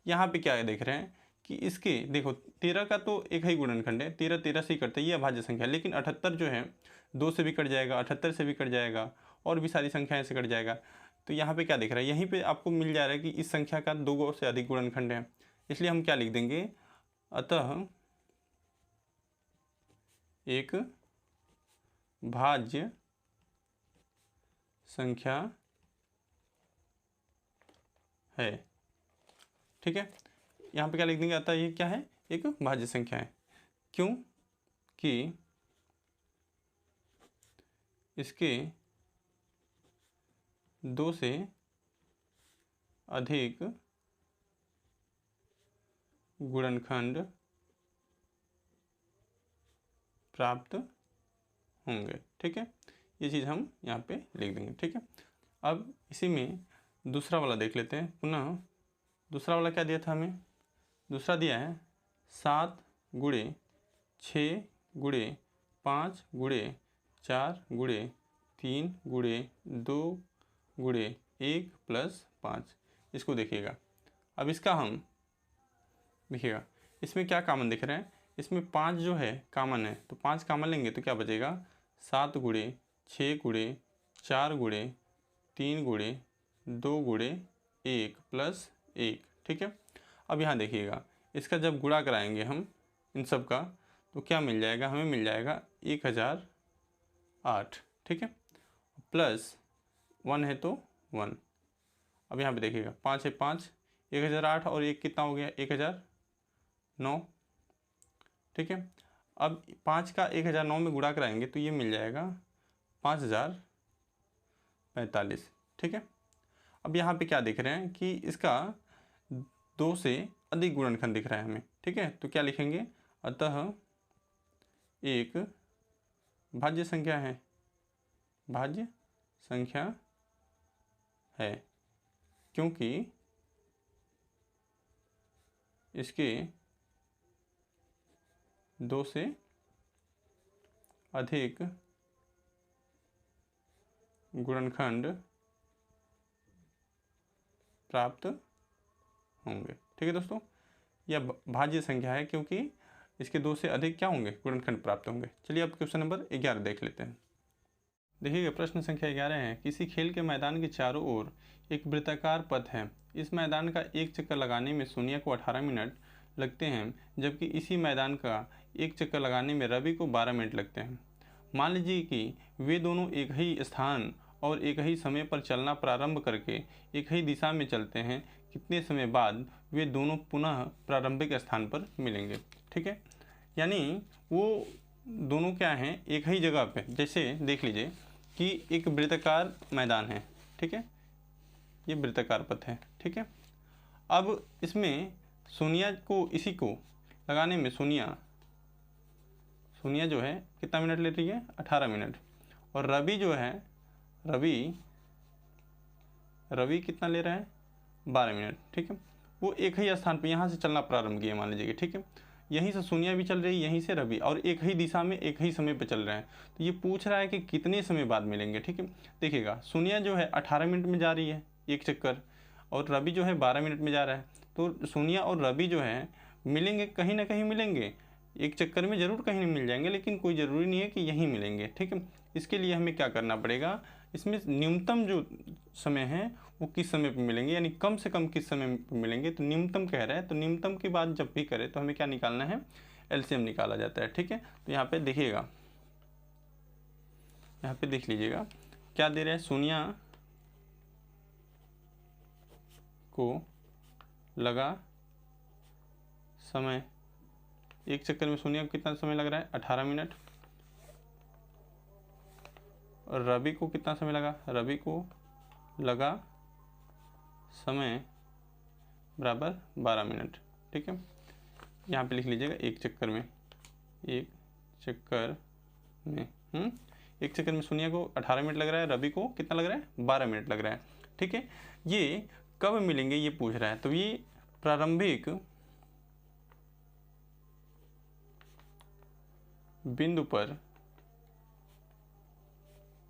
यहाँ पे क्या देख रहे हैं कि इसके देखो 13 का तो एक ही गुणनखंड है, 13 13 से ही कटता है, ये अभाज्य संख्या है। लेकिन 78 जो है 2 से भी कट जाएगा, 78 से भी कट जाएगा, और भी सारी संख्याएं से कट जाएगा। तो यहाँ पे क्या दिख रहा है, यहीं पे आपको मिल जा रहा है कि इस संख्या का 2 से अधिक गुणनखंड है। इसलिए हम क्या लिख देंगे, अतः एक भाज्य संख्या है। ठीक है, यहाँ पे क्या लिख देंगे, अतः ये क्या है, एक भाज्य संख्या है। क्यों कि इसके 2 से अधिक गुणनखंड प्राप्त होंगे। ठीक है, ये चीज़ हम यहाँ पे लिख देंगे। ठीक है, अब इसी में दूसरा वाला देख लेते हैं पुनः। दूसरा वाला क्या दिया था हमें, दूसरा दिया है 7 गुणे 6 गुणे 5 गुणे 4 गुणे 3 गुणे 2 गुणे 1 प्लस 5। इसको देखिएगा, अब इसका हम देखिएगा इसमें क्या कॉमन दिख रहा है, इसमें 5 जो है कॉमन है, तो 5 कॉमन लेंगे तो क्या बचेगा 7 गुणे 6 गुणे 4 गुणे 3 गुणे 2 गुणे 1 प्लस 1। ठीक है, अब यहाँ देखिएगा इसका जब गुणा कराएंगे हम इन सब का तो क्या मिल जाएगा, हमें मिल जाएगा 1008। ठीक है, प्लस 1 है तो 1। अब यहाँ पे देखिएगा 5 है 5, 1008 और 1 कितना हो गया 1009। ठीक है, अब 5 का 1009 में गुणा कराएंगे तो ये मिल जाएगा 5045। ठीक है, अब यहाँ पे क्या देख रहे हैं कि इसका 2 से अधिक गुणनखंड दिख रहा है हमें। ठीक है, तो क्या लिखेंगे, अतः एक भाज्य संख्या है, भाज्य संख्या है, क्योंकि इसके 2 से अधिक गुणनखंड प्राप्त होंगे। ठीक है दोस्तों, यह भाज्य संख्या है क्योंकि इसके 2 से अधिक क्या होंगे, गुणनखंड प्राप्त होंगे। चलिए अब क्वेश्चन नंबर 11 देख लेते हैं। देखिएगा प्रश्न संख्या 11 है, किसी खेल के मैदान के चारों ओर एक वृत्ताकार पथ है। इस मैदान का एक चक्कर लगाने में सोनिया को 18 मिनट लगते हैं, जबकि इसी मैदान का एक चक्कर लगाने में रवि को 12 मिनट लगते हैं। मान लीजिए कि वे दोनों एक ही स्थान और एक ही समय पर चलना प्रारंभ करके एक ही दिशा में चलते हैं। कितने समय बाद वे दोनों पुनः प्रारंभिक स्थान पर मिलेंगे। ठीक है, यानी वो दोनों क्या हैं, एक ही जगह पे। जैसे देख लीजिए कि एक वृत्ताकार मैदान है। ठीक है, ये वृत्ताकार पथ है। ठीक है, अब इसमें सोनिया को इसी को लगाने में सोनिया जो है कितना मिनट ले रही है, 18 मिनट। और रवि जो है रवि कितना ले रहा है, 12 मिनट। ठीक है, वो एक ही स्थान पे यहाँ से चलना प्रारंभ किया मान लीजिए। ठीक है, यहीं से सोनिया भी चल रही है, यहीं से रवि, और एक ही दिशा में एक ही समय पे चल रहे हैं। तो ये पूछ रहा है कि कितने समय बाद मिलेंगे। ठीक है, देखिएगा सोनिया जो है 18 मिनट में जा रही है एक चक्कर, और रवि जो है 12 मिनट में जा रहा है। तो सोनिया और रवि जो है मिलेंगे, कहीं ना कहीं मिलेंगे, एक चक्कर में ज़रूर कहीं मिल जाएंगे, लेकिन कोई ज़रूरी नहीं है कि यहीं मिलेंगे। ठीक है, इसके लिए हमें क्या करना पड़ेगा, इसमें न्यूनतम जो समय है वो किस समय पे मिलेंगे, यानी कम से कम किस समय पे मिलेंगे। तो न्यूनतम कह रहा है, तो न्यूनतम की बात जब भी करें तो हमें क्या निकालना है, एलसीएम निकाला जाता है। ठीक है, तो यहाँ पे देखिएगा, यहाँ पे देख लीजिएगा क्या दे रहा है, सोनिया को लगा समय, एक चक्कर में सोनिया को कितना समय लग रहा है, 18 मिनट। और रवि को कितना समय लगा, रवि को लगा समय बराबर 12 मिनट। ठीक है, यहाँ पे लिख लीजिएगा एक चक्कर में, एक चक्कर में एक चक्कर में सोनिया को 18 मिनट लग रहा है, रवि को कितना लग रहा है, 12 मिनट लग रहा है। ठीक है, ये कब मिलेंगे ये पूछ रहा है, तो ये प्रारंभिक बिंदु पर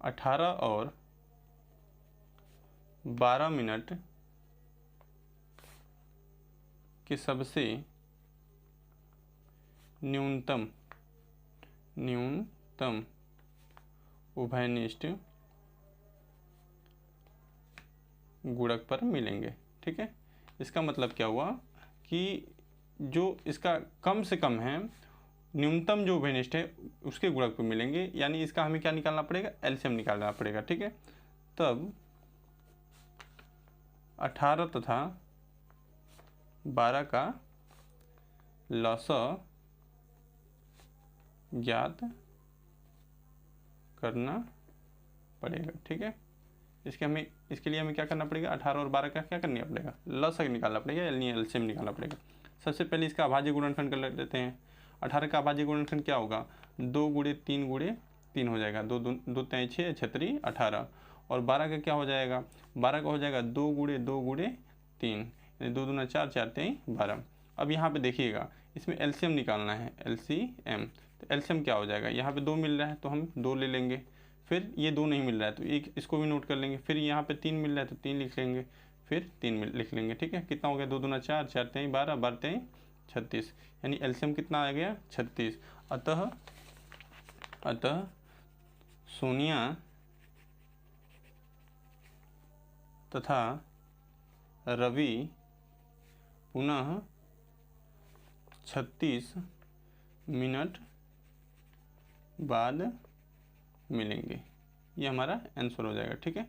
18 और 12 मिनट के सबसे न्यूनतम उभयनिष्ठ गुणक पर मिलेंगे। ठीक है, इसका मतलब क्या हुआ कि जो इसका कम से कम है, न्यूनतम जो उभयनिष्ठ है उसके गुणक पर मिलेंगे, यानी इसका हमें क्या निकालना पड़ेगा, एलसीएम निकालना पड़ेगा। ठीक है, तब 18 तथा 12 का लॉसा ज्ञात करना पड़ेगा। ठीक है, इसके लिए हमें क्या करना पड़ेगा, 18 और 12 का क्या करना पड़ेगा, लॉसा निकालना पड़ेगा, यानी एलसीएम निकालना पड़ेगा। सबसे पहले इसका अभाज्य गुणनखंड कर लेते हैं। 18 का अभाज्य गुणनखंड क्या होगा, 2 गुणे 3 हो जाएगा, 2 तय 6 छतरी 18। और 12 का क्या हो जाएगा, 12 का हो जाएगा 2 गुणे 3, यानी 2 दूना 4, 4 तय 12। अब यहाँ पे देखिएगा, इसमें एलसीएम निकालना है, एलसीएम। तो एलसीएम क्या हो जाएगा, यहाँ पे 2 मिल रहा है तो हम 2 ले लेंगे, फिर ये 2 नहीं मिल रहा है तो एक इसको भी नोट कर लेंगे, फिर यहाँ पे 3 मिल रहा है तो 3 लिख लेंगे, फिर 3 लिख लेंगे। ठीक है, कितना हो गया, 2 दूना 4, 4 तय 12, 12 तय 36, यानी एलसीएम कितना आ गया, 36। अतः सोनिया तथा रवि पुनः 36 मिनट बाद मिलेंगे। ये हमारा आंसर हो जाएगा। ठीक है,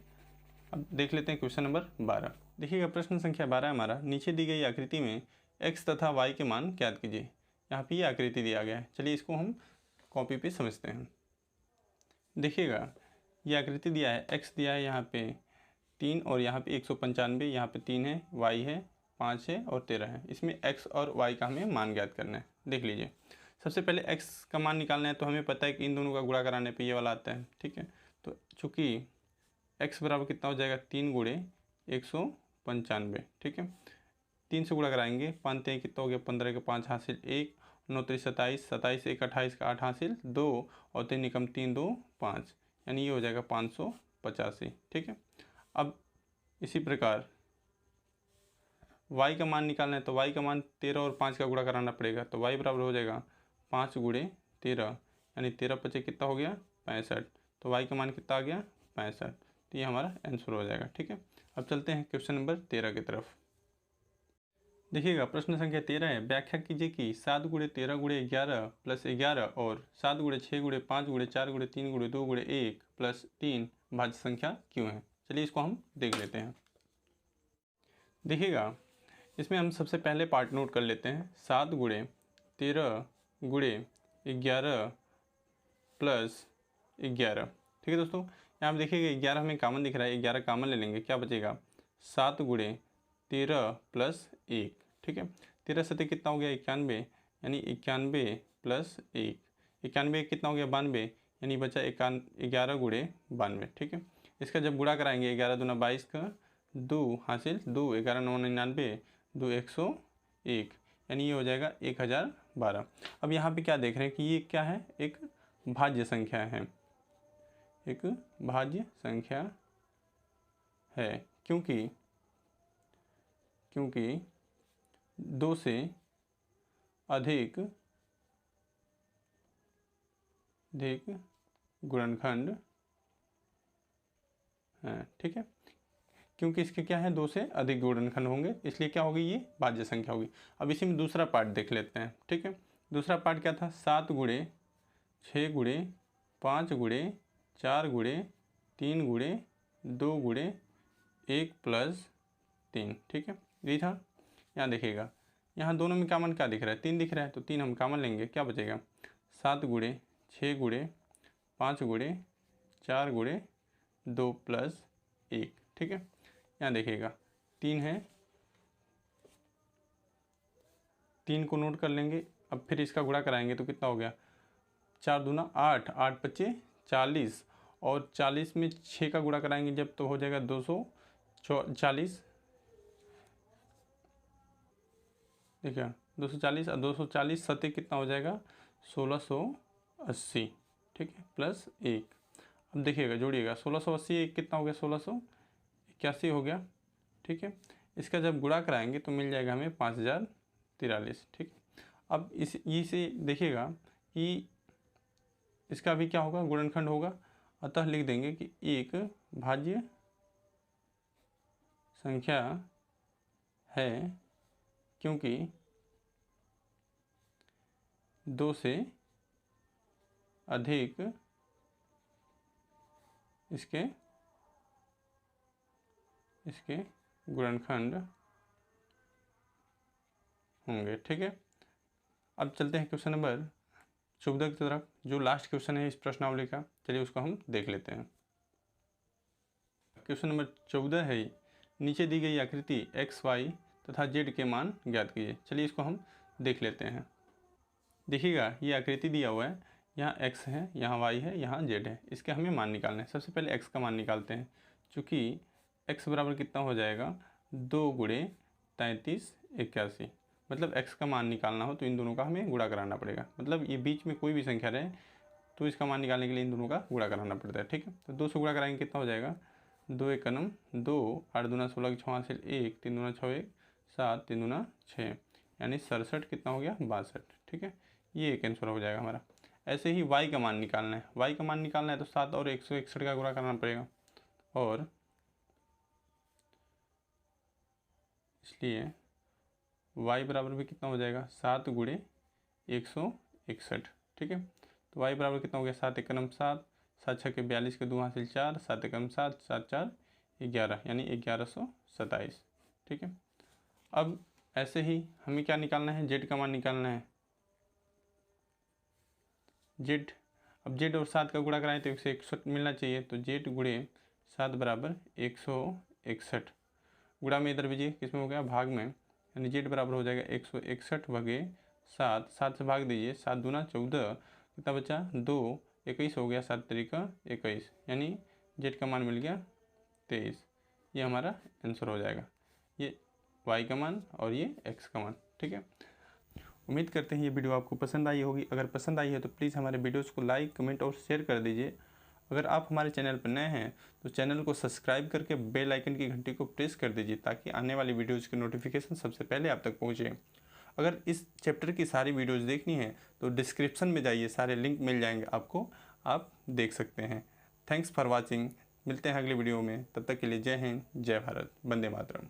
अब देख लेते हैं क्वेश्चन नंबर 12। देखिएगा, प्रश्न संख्या 12 हमारा, नीचे दी गई आकृति में x तथा y के मान ज्ञात कीजिए। यहाँ पे ये आकृति दिया गया है, चलिए इसको हम कॉपी पे समझते हैं। देखिएगा, ये आकृति दिया है, x दिया है यहाँ पे 3 और यहाँ पे 195, यहाँ पे 3 है, y है 5 है और 13 है। इसमें x और y का हमें मान ज्ञात करना है। देख लीजिए, सबसे पहले x का मान निकालना है, तो हमें पता है कि इन दोनों का गुणा कराने पे ये वाला आता है। ठीक है, तो चूँकि x बराबर कितना हो जाएगा, 3 गुणे 195। ठीक है, 3 से गुणा कराएंगे, 5 तय कितना हो गया, 15 के 5 हासिल 1, 9 3 27, 27 1 28 का 8 हासिल 2 और 3 निकम 3 2 5, यानी ये हो जाएगा 585। ठीक है, अब इसी प्रकार y का मान निकालना है, तो y का मान 13 और 5 का गुणा कराना पड़ेगा, तो y बराबर हो जाएगा 5 गुणे 13, यानी 13 पचे कितना हो गया, 65। तो y का मान कितना आ गया, 65। तो ये हमारा आंसर हो जाएगा। ठीक है, अब चलते हैं क्वेश्चन नंबर 13 की तरफ। देखिएगा, प्रश्न संख्या 13 है, व्याख्या कीजिए कि 7 गुणे 13 गुणे 11 प्लस 11 और 7 गुणे 6 गुणे 5 गुणे 4 गुणे 3 गुणे 2 गुणे 1 प्लस 3 भाज्य संख्या क्यों है। चलिए इसको हम देख लेते हैं। देखिएगा, इसमें हम सबसे पहले पार्ट नोट कर लेते हैं। 7 गुणे 13 गुणे 11 प्लस 11। ठीक है दोस्तों, यहाँ पर देखिएगा 11 हमें कॉमन दिख रहा है, 11 कॉमन ले लेंगे, क्या बचेगा, 7 गुणे 13 प्लस 1। ठीक है, 13 सतह कितना हो गया, 91, यानी 91 प्लस 1, 91 कितना हो गया, 92, यानी बचा 11 गुणे 92। ठीक है, इसका जब गुणा कराएंगे, 11 दूना 22 का 2 हासिल 2, 11 9 99, 2 101, यानी ये हो जाएगा 1012। अब यहाँ पे क्या देख रहे हैं कि ये क्या है, एक भाज्य संख्या है, एक भाज्य संख्या है, क्योंकि 2 से अधिक गुणनखंड है। ठीक है, क्योंकि इसके क्या है, 2 से अधिक गुणनखंड होंगे, इसलिए क्या होगी, ये भाज्य संख्या होगी। अब इसी में दूसरा पार्ट देख लेते हैं। ठीक है, दूसरा पार्ट क्या था, 7 गुणे 6 गुणे 5 गुणे 4 गुणे 3 गुणे 2 गुणे 1 प्लस 3। ठीक है, यही था। यहाँ देखिएगा, यहाँ दोनों में कॉमन क्या दिख रहा है, 3 दिख रहा है, तो 3 हम कॉमन लेंगे, क्या बचेगा, 7 गुणे 6 गुणे 5 गुणे 4 गुणे 2 प्लस 1, ठीक है। यहाँ देखिएगा 3 है, 3 को नोट कर लेंगे। अब फिर इसका गुणा कराएंगे तो कितना हो गया, 4 दूना 8, 8 पच्चे 40, और 40 में 6 का गुणा कराएंगे जब तो हो जाएगा 240। देखिए 240 और 240 सत्य कितना हो जाएगा, 1680, ठीक है, प्लस 1। अब देखिएगा जोड़िएगा, 1680 एक कितना हो गया, 1681 हो गया, ठीक है। इसका जब गुणा कराएंगे तो मिल जाएगा हमें 5043, ठीक है। अब इसे देखिएगा कि इसका भी क्या होगा, गुणनखंड होगा, अतः लिख देंगे कि एक भाज्य संख्या है क्योंकि 2 से अधिक इसके गुणनखंड होंगे, ठीक है। अब चलते हैं क्वेश्चन नंबर 14 की तरफ, जो लास्ट क्वेश्चन है इस प्रश्नावली का। चलिए उसको हम देख लेते हैं। क्वेश्चन नंबर 14 है, नीचे दी गई आकृति x, y तथा z के मान ज्ञात कीजिए। चलिए इसको हम देख लेते हैं। देखिएगा ये आकृति दिया हुआ है, यहाँ x है, यहाँ y है, यहाँ z है। इसके हमें मान निकालना है। सबसे पहले x का मान निकालते हैं। चूँकि x बराबर कितना हो जाएगा, 2 गुणे 33 81। मतलब x का मान निकालना हो तो इन दोनों का हमें गुणा कराना पड़ेगा। मतलब ये बीच में कोई भी संख्या रहे तो इसका मान निकालने के लिए इन दोनों का गुणा कराना पड़ता है, ठीक है। तो 2 से गुणा कराएंगे कितना हो जाएगा, 2 एक नम 2, 8 दूना 16 6 हासिल 1, 3 दूना 6 1 7, 3 दूना 6, यानी 67 कितना हो गया, 62, ठीक है। ये एक आंसर हो जाएगा हमारा। ऐसे ही y का मान निकालना है। y का मान निकालना है तो 7 और 161 का गुणा करना पड़ेगा, और इसलिए y बराबर भी कितना हो जाएगा, 7 गुणे 161, ठीक है। तो y बराबर कितना हो गया, 7 एक नम 7, 7 छः के 42 के 2 हासिल 4, 7 एक नम 7, 7 4 11, यानी 1127, ठीक है। अब ऐसे ही हमें क्या निकालना है, z का मान निकालना है। z, अब z और 7 का गुणा कराएं तो 161 मिलना चाहिए। तो z गुणे 7 बराबर 161। गुणा में इधर भेजिए, किसमें हो गया, भाग में, यानी z बराबर हो जाएगा 161 भागे 7, 7 से भाग दीजिए, 7 दूना 14, कितना बचा, 2, 21 हो गया, 7 तरीका 21, यानी z का मान मिल गया 23। ये हमारा आंसर हो जाएगा, ये y का मान और ये x का मान, ठीक है। उम्मीद करते हैं ये वीडियो आपको पसंद आई होगी। अगर पसंद आई है तो प्लीज़ हमारे वीडियोज़ को लाइक, कमेंट और शेयर कर दीजिए। अगर आप हमारे चैनल पर नए हैं तो चैनल को सब्सक्राइब करके बेल आइकन की घंटी को प्रेस कर दीजिए, ताकि आने वाली वीडियोज़ की नोटिफिकेशन सबसे पहले आप तक पहुँचे। अगर इस चैप्टर की सारी वीडियोज़ देखनी है तो डिस्क्रिप्शन में जाइए, सारे लिंक मिल जाएंगे आपको, आप देख सकते हैं। Thanks for watching. मिलते हैं अगले वीडियो में, तब तक के लिए जय हिंद, जय भारत, वंदे मातरम।